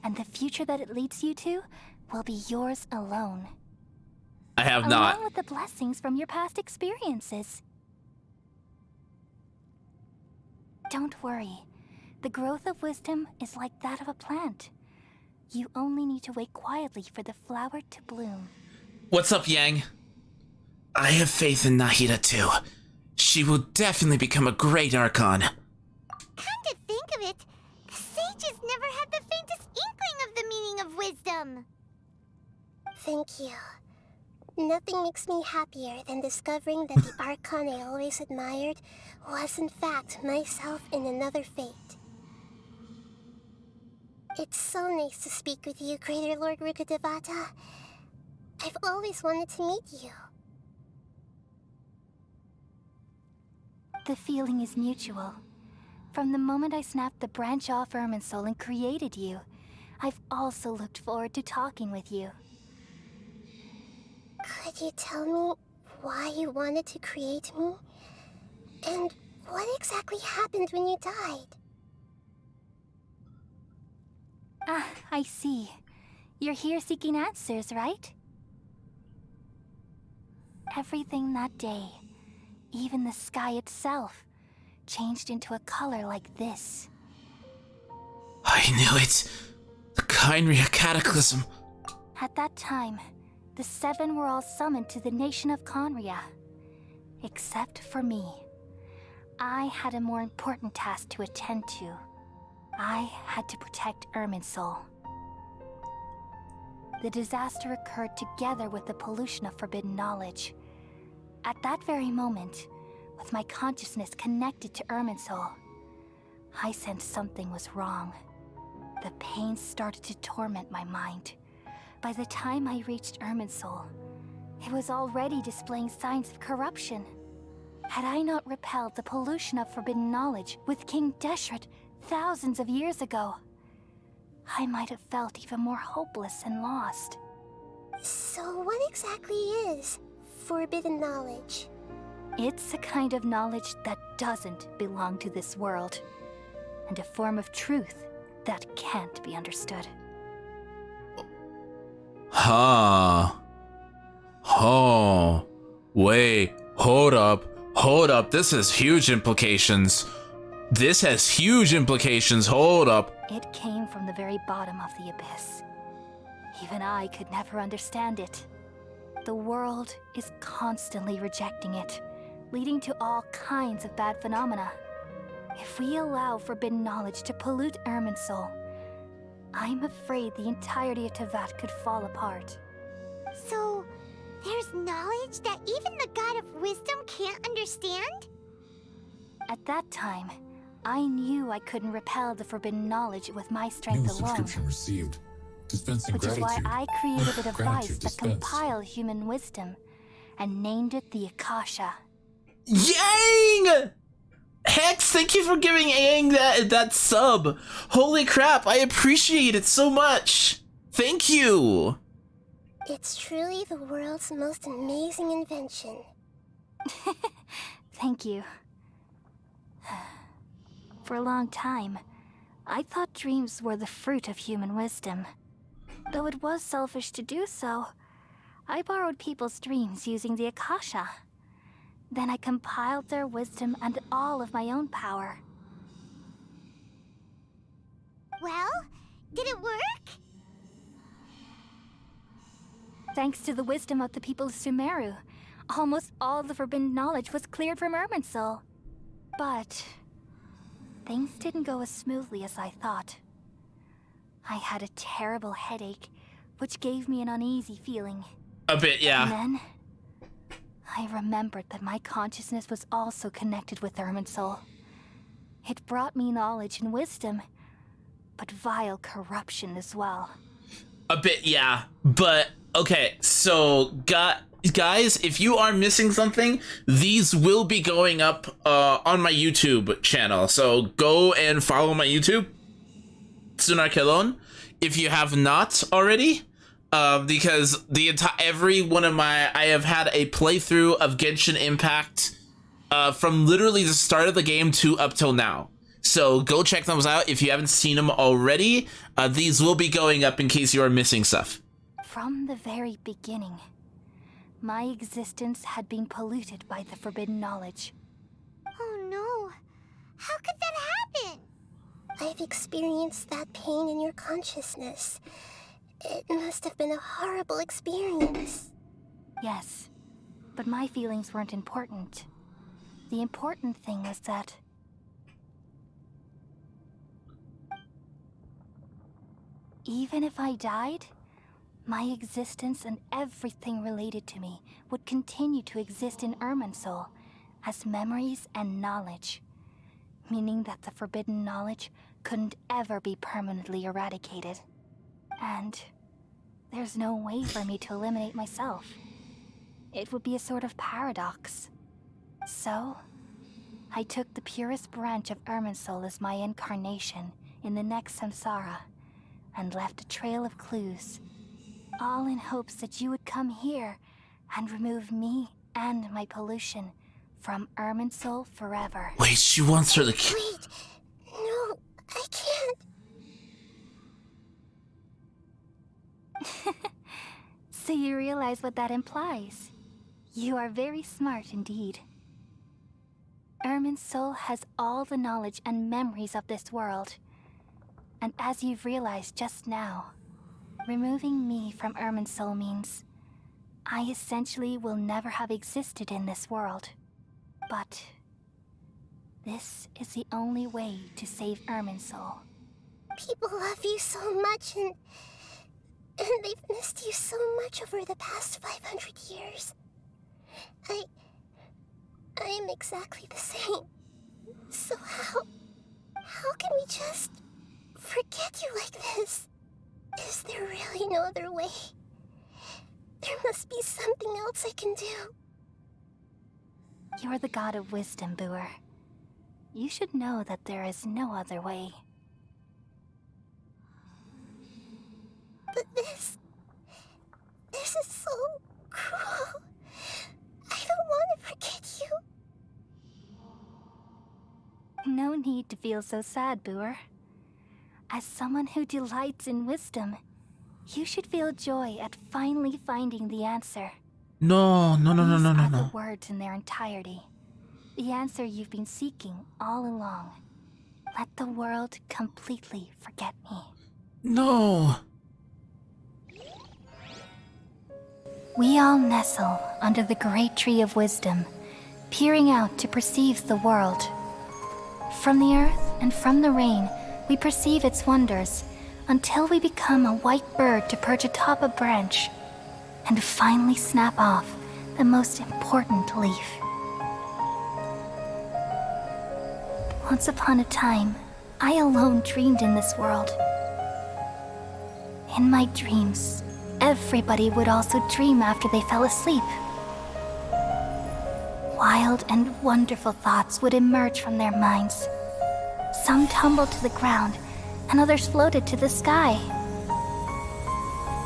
Speaker 6: And the future that it leads you to will be yours alone.
Speaker 1: I have not.
Speaker 6: Along with the blessings from your past experiences. Don't worry. The growth of wisdom is like that of a plant. You only need to wait quietly for the flower to bloom.
Speaker 1: What's up, Yang? I have faith in Nahida too. She will definitely become a great Archon.
Speaker 4: Come to think of it, the sages never had the faintest inkling of the meaning of wisdom.
Speaker 3: Thank you. Nothing makes me happier than discovering that the Archon I always admired was in fact myself in another fate. It's so nice to speak with you, Greater Lord Rukkhadevata. I've always wanted to meet you.
Speaker 6: The feeling is mutual. From the moment I snapped the branch off Irminsul and created you, I've also looked forward to talking with you.
Speaker 3: Could you tell me why you wanted to create me? And what exactly happened when you died?
Speaker 6: Ah, I see. You're here seeking answers, right? Everything that day, even the sky itself, changed into a color like this.
Speaker 1: I knew it. The Kynria Cataclysm.
Speaker 6: At that time, the seven were all summoned to the nation of Kynria. Except for me. I had a more important task to attend to. I had to protect Irminsul. The disaster occurred together with the pollution of forbidden knowledge. At that very moment, with my consciousness connected to Irminsul, I sensed something was wrong. The pain started to torment my mind. By the time I reached Irminsul, it was already displaying signs of corruption. Had I not repelled the pollution of forbidden knowledge with King Deshret thousands of years ago, I might have felt even more hopeless and lost.
Speaker 3: So what exactly is forbidden knowledge?
Speaker 6: It's a kind of knowledge that doesn't belong to this world, and a form of truth that can't be understood.
Speaker 1: Huh. Oh. Wait. Hold up. Hold up. This has huge implications. This has huge implications. Hold up.
Speaker 6: It came from the very bottom of the abyss. Even I could never understand it. The world is constantly rejecting it, leading to all kinds of bad phenomena. If we allow forbidden knowledge to pollute Irminsul, I'm afraid the entirety of Teyvat could fall apart.
Speaker 4: So, there's knowledge that even the God of Wisdom can't understand?
Speaker 6: At that time, I knew I couldn't repel the forbidden knowledge with my strength
Speaker 7: New
Speaker 6: alone.
Speaker 7: subscription received. Dispensing
Speaker 6: Which is
Speaker 7: gratitude.
Speaker 6: why I created a device
Speaker 7: Gratitude
Speaker 6: that
Speaker 7: dispensed.
Speaker 6: compiled human wisdom and named it the Akasha.
Speaker 1: Yang! Hex, thank you for giving Yang that sub. Holy crap, I appreciate it so much. Thank you.
Speaker 3: It's truly the world's most amazing invention.
Speaker 6: Thank you. For a long time, I thought dreams were the fruit of human wisdom. Though it was selfish to do so, I borrowed people's dreams using the Akasha. Then I compiled their wisdom and all of my own power.
Speaker 4: Well, did it work?
Speaker 6: Thanks to the wisdom of the people of Sumeru, almost all the forbidden knowledge was cleared from Irminsul. But things didn't go as smoothly as I thought. I had a terrible headache, which gave me an uneasy feeling.
Speaker 1: A bit,
Speaker 6: And
Speaker 1: yeah.
Speaker 6: then I remembered that my consciousness was also connected with Irminsul. It brought me knowledge and wisdom, but vile corruption as well.
Speaker 1: A bit, yeah. But, okay, so, guys, if you are missing something, these will be going up on my YouTube channel. So go and follow my YouTube, Sunar Kelon, if you have not already. Because the every one of I have had a playthrough of Genshin Impact from literally the start of the game to up till now. So go check those out if you haven't seen them already. These will be going up in case you are missing stuff.
Speaker 6: From the very beginning, my existence had been polluted by the forbidden knowledge.
Speaker 4: Oh no. How could that happen?
Speaker 3: I've experienced that pain in your consciousness. It must have been a horrible experience.
Speaker 6: Yes, but my feelings weren't important. The important thing was that even if I died, my existence and everything related to me would continue to exist in Irminsul as memories and knowledge, meaning that the forbidden knowledge couldn't ever be permanently eradicated. And there's no way for me to eliminate myself. It would be a sort of paradox. So, I took the purest branch of Irminsul as my incarnation in the next samsara, and left a trail of clues, all in hopes that you would come here and remove me and my pollution from Irminsul forever.
Speaker 1: Wait, she wants her to...
Speaker 3: Wait, no, I can't.
Speaker 6: So you realize what that implies. You are very smart indeed. Irminsul has all the knowledge and memories of this world. And as you've realized just now, removing me from Irminsul means I essentially will never have existed in this world. But this is the only way to save Irminsul.
Speaker 3: People love you so much, and they've missed you so much over the past 500 years. I am exactly the same. So how can we just forget you like this? Is there really no other way? There must be something else I can do.
Speaker 6: You're the god of wisdom, Booer. You should know that there is no other way.
Speaker 3: But this is so cruel. I don't want to forget you.
Speaker 6: No need to feel so sad, Booer. As someone who delights in wisdom, you should feel joy at finally finding the answer.
Speaker 1: No.
Speaker 6: These are the words in their entirety. The answer you've been seeking all along. Let the world completely forget me.
Speaker 1: No.
Speaker 6: We all nestle under the great tree of wisdom, peering out to perceive the world. From the earth and from the rain, we perceive its wonders, until we become a white bird to perch atop a branch, and finally snap off the most important leaf. Once upon a time, I alone dreamed in this world. In my dreams, everybody would also dream after they fell asleep. Wild and wonderful thoughts would emerge from their minds. Some tumbled to the ground, and others floated to the sky,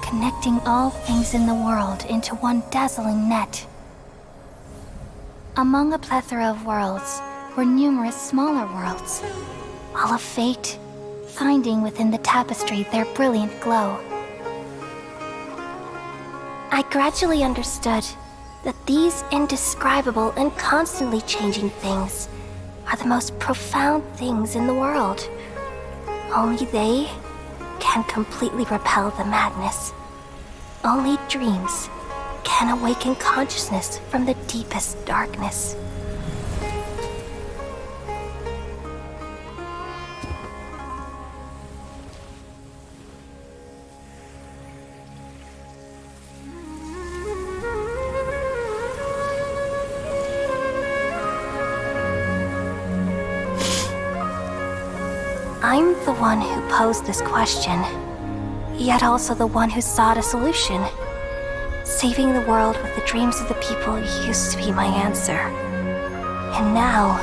Speaker 6: connecting all things in the world into one dazzling net. Among a plethora of worlds were numerous smaller worlds, all of fate, finding within the tapestry their brilliant glow. I gradually understood that these indescribable and constantly changing things are the most profound things in the world. Only they can completely repel the madness. Only dreams can awaken consciousness from the deepest darkness. I'm the one who posed this question, yet also the one who sought a solution. Saving the world with the dreams of the people used to be my answer. And now,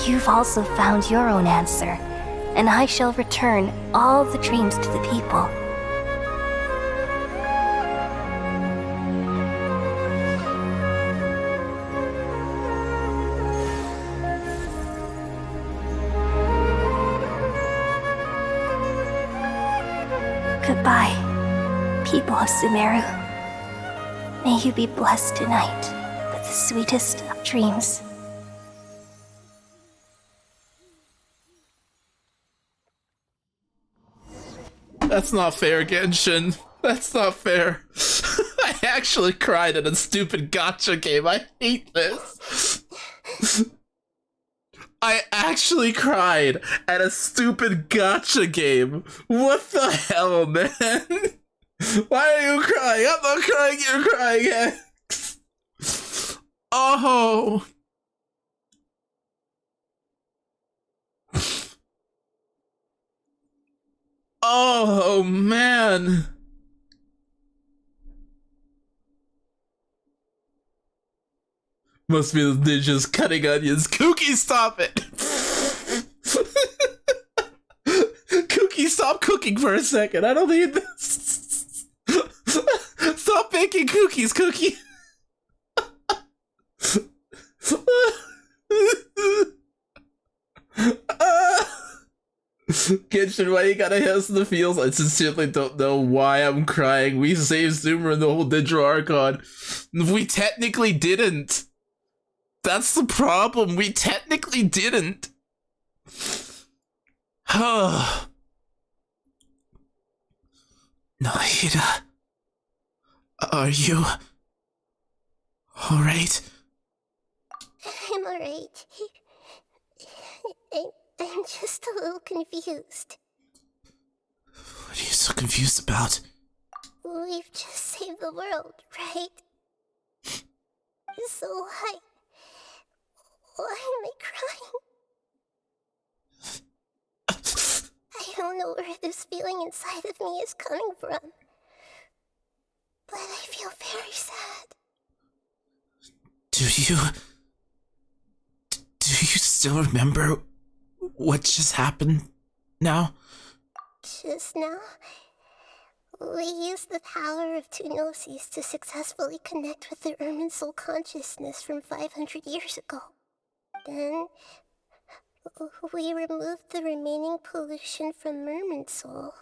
Speaker 6: you've also found your own answer, and I shall return all the dreams to the people. Goodbye, people of Sumeru. May you be blessed tonight with the sweetest of dreams.
Speaker 1: That's not fair, Genshin. That's not fair. I actually cried at a stupid gacha game. I hate this. I actually cried at a stupid gacha game. What the hell, man? Why are you crying? I'm not crying, you're crying, X. Oh. Oh, man. Must be the ninjas cutting onions. Kooky, stop it! Kooky, stop cooking for a second. I don't need this. Stop baking cookies, Cookie. Genshin, why you gotta hit us in the feels? I sincerely don't know why I'm crying. We saved Zoomer and the whole Digital Archon. We technically didn't. That's the problem. We technically didn't. Nahida, are you alright?
Speaker 3: I'm alright. I'm just a little confused.
Speaker 1: What are you so confused about?
Speaker 3: We've just saved the world, right? So why am I crying? I don't know where this feeling inside of me is coming from, but I feel very sad.
Speaker 1: Do you still remember what just happened now?
Speaker 3: Just now, we used the power of two gnosis to successfully connect with the Irminsul consciousness from 500 years ago. Then, we removed the remaining pollution from Irminsul.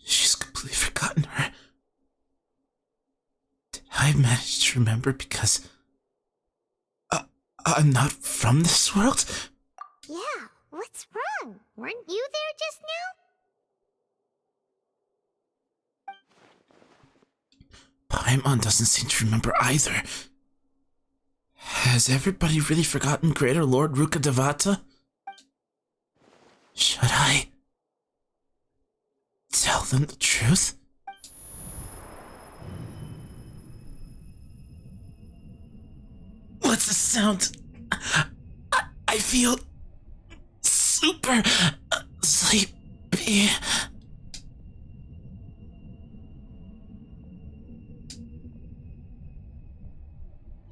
Speaker 1: She's completely forgotten her. Did I manage to remember because I'm not from this world?
Speaker 4: Yeah, what's wrong? Weren't you there just now?
Speaker 1: Paimon doesn't seem to remember either. Has everybody really forgotten Greater Lord Rukkhadevata? Should I tell them the truth? What's the sound? I feel super sleepy.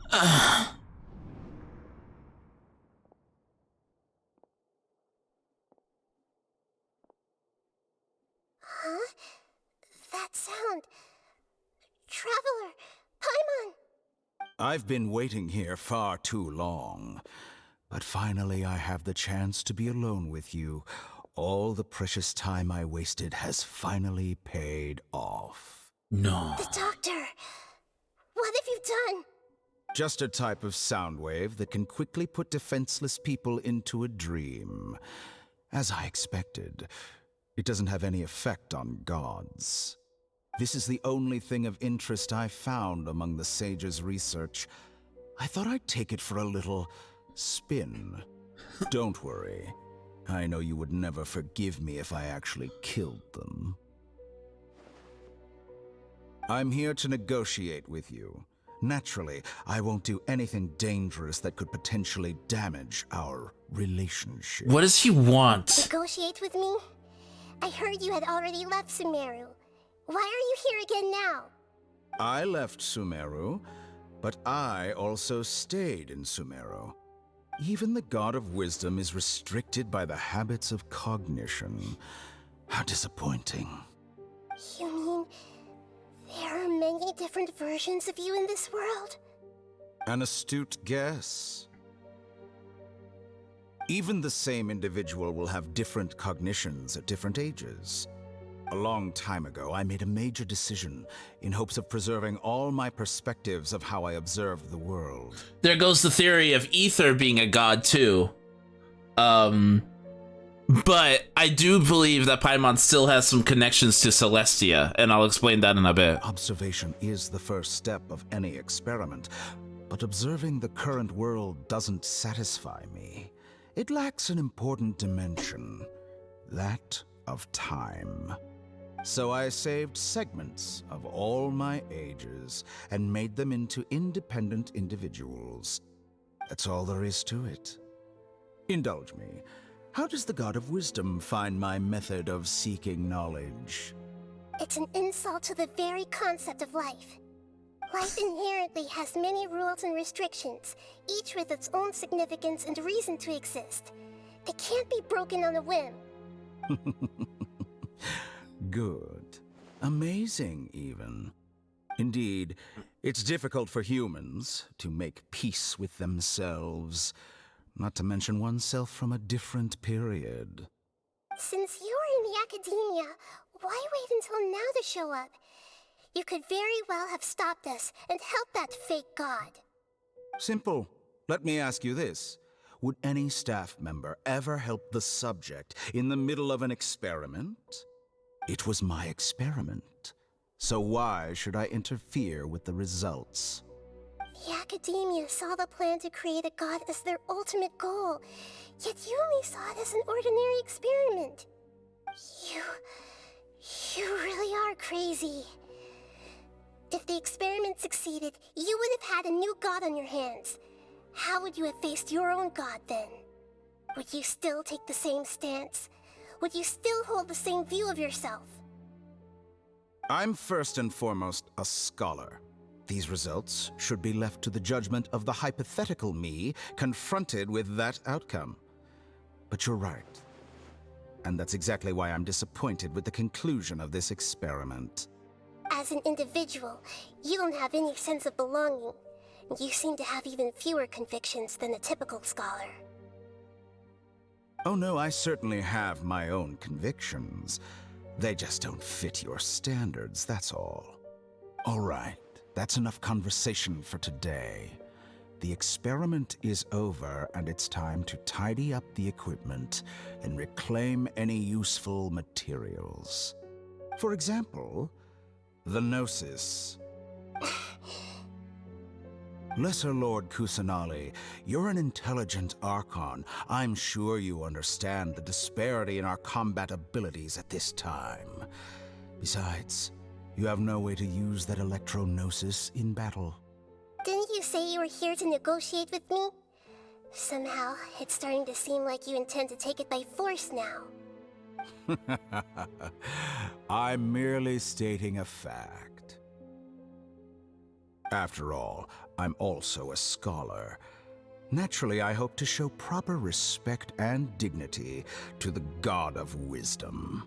Speaker 3: Huh? That sound. Traveler! Paimon!
Speaker 8: I've been waiting here far too long. But finally I have the chance to be alone with you. All the precious time I wasted has finally paid off.
Speaker 1: No.
Speaker 3: The doctor! What have you done?
Speaker 8: Just a type of sound wave that can quickly put defenseless people into a dream. As I expected, it doesn't have any effect on gods. This is the only thing of interest I found among the sage's research. I thought I'd take it for a little spin. Don't worry. I know you would never forgive me if I actually killed them. I'm here to negotiate with you. Naturally, I won't do anything dangerous that could potentially damage our relationship.
Speaker 1: What does he want?
Speaker 3: Negotiate with me? I heard you had already left Sumeru. Why are you here again now?
Speaker 8: I left Sumeru, but I also stayed in Sumeru. Even the God of Wisdom is restricted by the habits of cognition. How disappointing.
Speaker 3: You mean there are many different versions of you in this world?
Speaker 8: An astute guess. Even the same individual will have different cognitions at different ages. A long time ago, I made a major decision in hopes of preserving all my perspectives of how I observed the world.
Speaker 1: There goes the theory of Ether being a god too. But I do believe that Paimon still has some connections to Celestia, and I'll explain that in a bit.
Speaker 8: Observation is the first step of any experiment, but observing the current world doesn't satisfy me. It lacks an important dimension, that of time. So I saved segments of all my ages and made them into independent individuals. That's all there is to it. Indulge me. How does the God of Wisdom find my method of seeking knowledge?
Speaker 3: It's an insult to the very concept of life. Life inherently has many rules and restrictions, each with its own significance and reason to exist. They can't be broken on a whim.
Speaker 8: Good. Amazing, even. Indeed, it's difficult for humans to make peace with themselves, not to mention oneself from a different period.
Speaker 3: Since you were in the academia, why wait until now to show up? You could very well have stopped us and helped that fake god.
Speaker 8: Simple. Let me ask you this. Would any staff member ever help the subject in the middle of an experiment? It was my experiment. So why should I interfere with the results?
Speaker 3: The academia saw the plan to create a god as their ultimate goal, yet you only saw it as an ordinary experiment. You really are crazy. If the experiment succeeded, you would have had a new god on your hands. How would you have faced your own god then? Would you still take the same stance? Would you still hold the same view of yourself?
Speaker 8: I'm first and foremost a scholar. These results should be left to the judgment of the hypothetical me confronted with that outcome. But you're right. And that's exactly why I'm disappointed with the conclusion of this experiment.
Speaker 3: As an individual, you don't have any sense of belonging. You seem to have even fewer convictions than a typical scholar.
Speaker 8: Oh no, I certainly have my own convictions. They just don't fit your standards, that's all. All right, that's enough conversation for today. The experiment is over, and it's time to tidy up the equipment and reclaim any useful materials. For example, the Gnosis. Lesser Lord Kusanali, you're an intelligent Archon. I'm sure you understand the disparity in our combat abilities at this time. Besides, you have no way to use that Electro-Gnosis in battle.
Speaker 3: Didn't you say you were here to negotiate with me? Somehow, it's starting to seem like you intend to take it by force now.
Speaker 8: I'm merely stating a fact. After all, I'm also a scholar. Naturally, I hope to show proper respect and dignity to the God of Wisdom.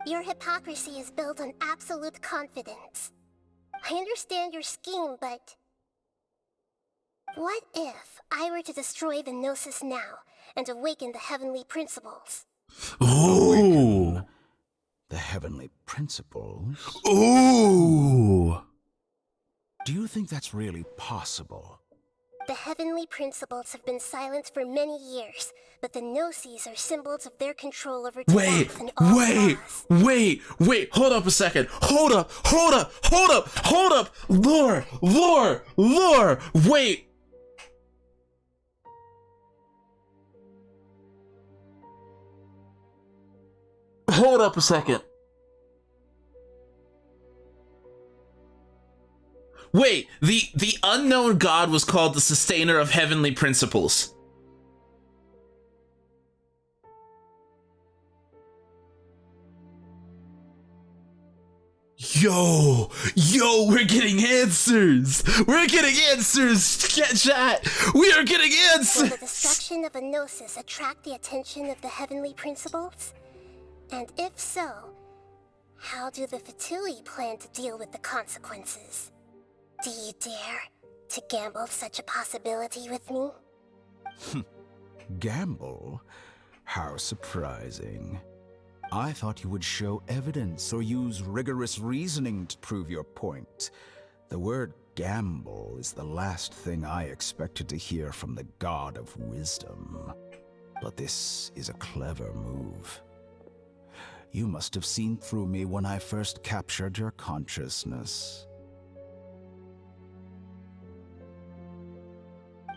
Speaker 3: Your hypocrisy is built on absolute confidence. I understand your scheme, but... what if I were to destroy the Gnosis now and awaken the heavenly principles?
Speaker 1: Ooh.
Speaker 8: The heavenly principles?
Speaker 1: Ooh.
Speaker 8: Do you think that's really possible?
Speaker 3: The heavenly principles have been silent for many years, but the Gnosis are symbols of their control over Death and all laws.
Speaker 1: Wait, hold up a second. Hold up. Lore, wait. Hold up a second. Wait, the unknown god was called the Sustainer of Heavenly Principles. Yo, we're getting answers. Chat. We are getting answers.
Speaker 3: Will the destruction of a Gnosis attract the attention of the heavenly principles? And if so, how do the Fatui plan to deal with the consequences? Do you dare to gamble such a possibility with me?
Speaker 8: Gamble? How surprising. I thought you would show evidence or use rigorous reasoning to prove your point. The word gamble is the last thing I expected to hear from the God of Wisdom. But this is a clever move. You must have seen through me when I first captured your consciousness.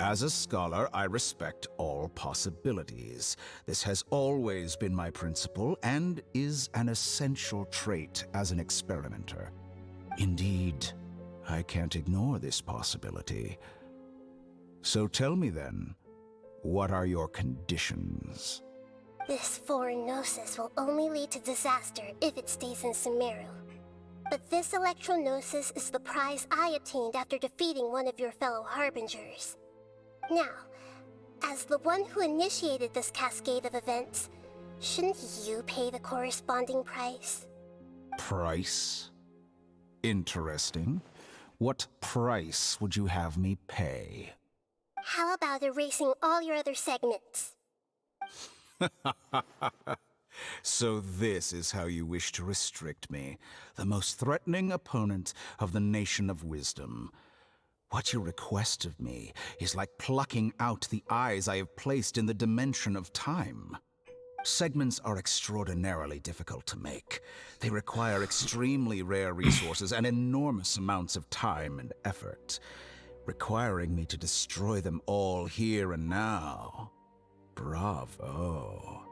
Speaker 8: As a scholar, I respect all possibilities. This has always been my principle and is an essential trait as an experimenter. Indeed, I can't ignore this possibility. So tell me then, what are your conditions?
Speaker 3: This foreign Gnosis will only lead to disaster if it stays in Sumeru. But this Electro-Gnosis is the prize I obtained after defeating one of your fellow Harbingers. Now, as the one who initiated this cascade of events, shouldn't you pay the corresponding price?
Speaker 8: Price? Interesting. What price would you have me pay?
Speaker 3: How about erasing all your other segments?
Speaker 8: So this is how you wish to restrict me, the most threatening opponent of the Nation of Wisdom. What you request of me is like plucking out the eyes I have placed in the dimension of time. Segments are extraordinarily difficult to make. They require extremely rare resources and enormous amounts of time and effort, requiring me to destroy them all here and now. Bravo.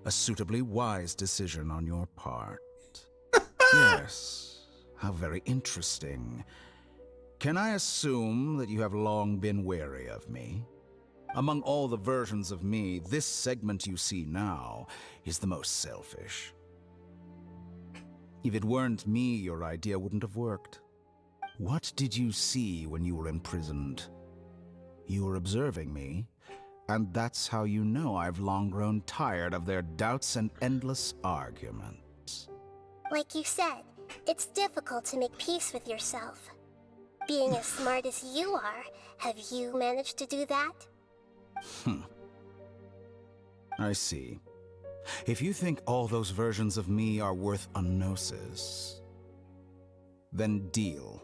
Speaker 8: A suitably wise decision on your part. Yes, how very interesting. Can I assume that you have long been wary of me? Among all the versions of me, this segment you see now is the most selfish. If it weren't me, your idea wouldn't have worked. What did you see when you were imprisoned? You were observing me, and that's how you know I've long grown tired of their doubts and endless arguments.
Speaker 3: Like you said, it's difficult to make peace with yourself. Being as smart as you are, have you managed to do that?
Speaker 8: I see. If you think all those versions of me are worth a gnosis, then deal.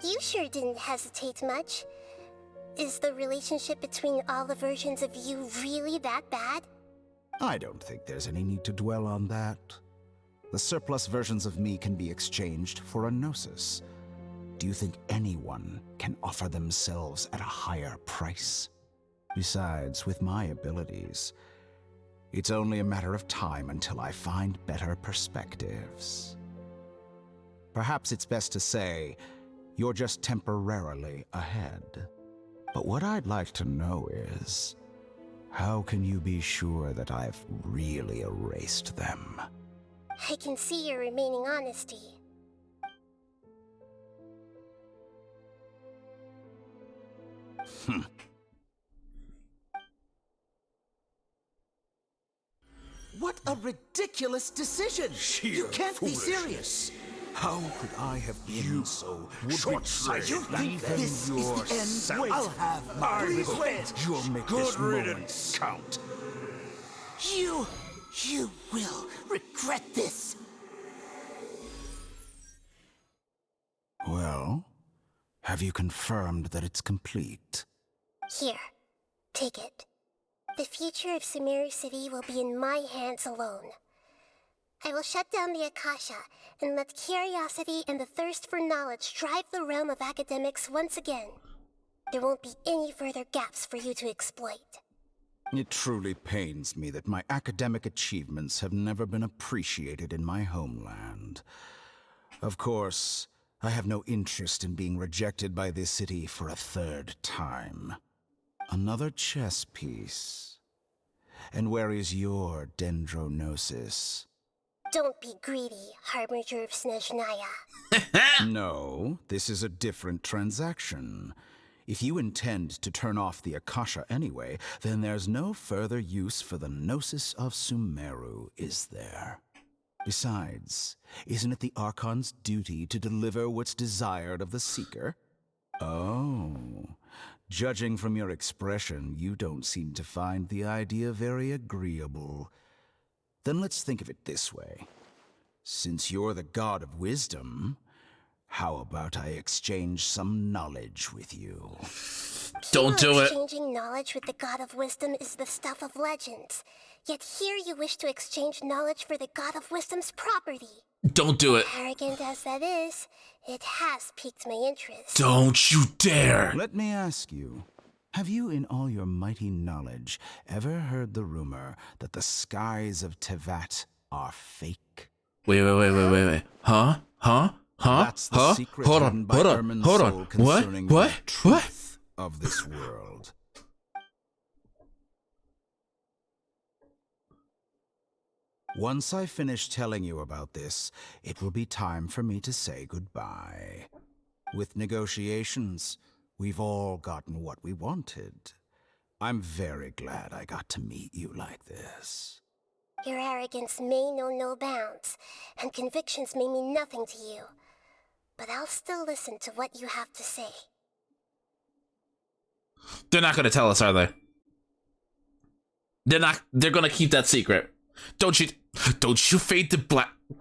Speaker 3: You sure didn't hesitate much. Is the relationship between all the versions of you really that bad?
Speaker 8: I don't think there's any need to dwell on that. The surplus versions of me can be exchanged for a gnosis. Do you think anyone can offer themselves at a higher price? Besides, with my abilities, it's only a matter of time until I find better perspectives. Perhaps it's best to say, you're just temporarily ahead. But what I'd like to know is, how can you be sure that I've really erased them?
Speaker 3: I can see your remaining honesty.
Speaker 9: What a ridiculous decision! You can't be serious!
Speaker 8: How could I have been so short-sighted?
Speaker 9: You think this is the end?
Speaker 8: Wait.
Speaker 9: I'll have my revenge!
Speaker 8: You'll make this moment count.
Speaker 9: You will regret this!
Speaker 8: Well, have you confirmed that it's complete?
Speaker 3: Here, take it. The future of Sumeru City will be in my hands alone. I will shut down the Akasha and let curiosity and the thirst for knowledge drive the realm of academics once again. There won't be any further gaps for you to exploit.
Speaker 8: It truly pains me that my academic achievements have never been appreciated in my homeland. Of course, I have no interest in being rejected by this city for a third time. Another chess piece. And where is your dendronosis?
Speaker 3: Don't be greedy, Harbinger of Snezhnaya.
Speaker 8: No, this is a different transaction. If you intend to turn off the Akasha anyway, then there's no further use for the Gnosis of Sumeru, is there? Besides, isn't it the Archon's duty to deliver what's desired of the Seeker? Oh, judging from your expression, you don't seem to find the idea very agreeable. Then let's think of it this way. Since you're the god of wisdom, how about I exchange some knowledge with you?
Speaker 1: Don't do it.
Speaker 3: Exchanging knowledge with the god of wisdom is the stuff of legends. Yet here you wish to exchange knowledge for the god of wisdom's property.
Speaker 1: Don't do it.
Speaker 3: Arrogant as that is, it has piqued my interest.
Speaker 1: Don't you dare.
Speaker 8: Let me ask you, have you in all your mighty knowledge ever heard the rumor that the skies of Tevat are fake?
Speaker 1: Wait. Huh?
Speaker 8: That's the secret hidden by Ermin's soul concerning the truth of this world. Once I finish telling you about this, it will be time for me to say goodbye. With negotiations, we've all gotten what we wanted. I'm very glad I got to meet you like this.
Speaker 3: Your arrogance may know no bounds, and convictions may mean nothing to you. But I'll still listen to what you have to say.
Speaker 1: They're not gonna tell us, are they? They're not. They're gonna keep that secret. Don't you fade to black.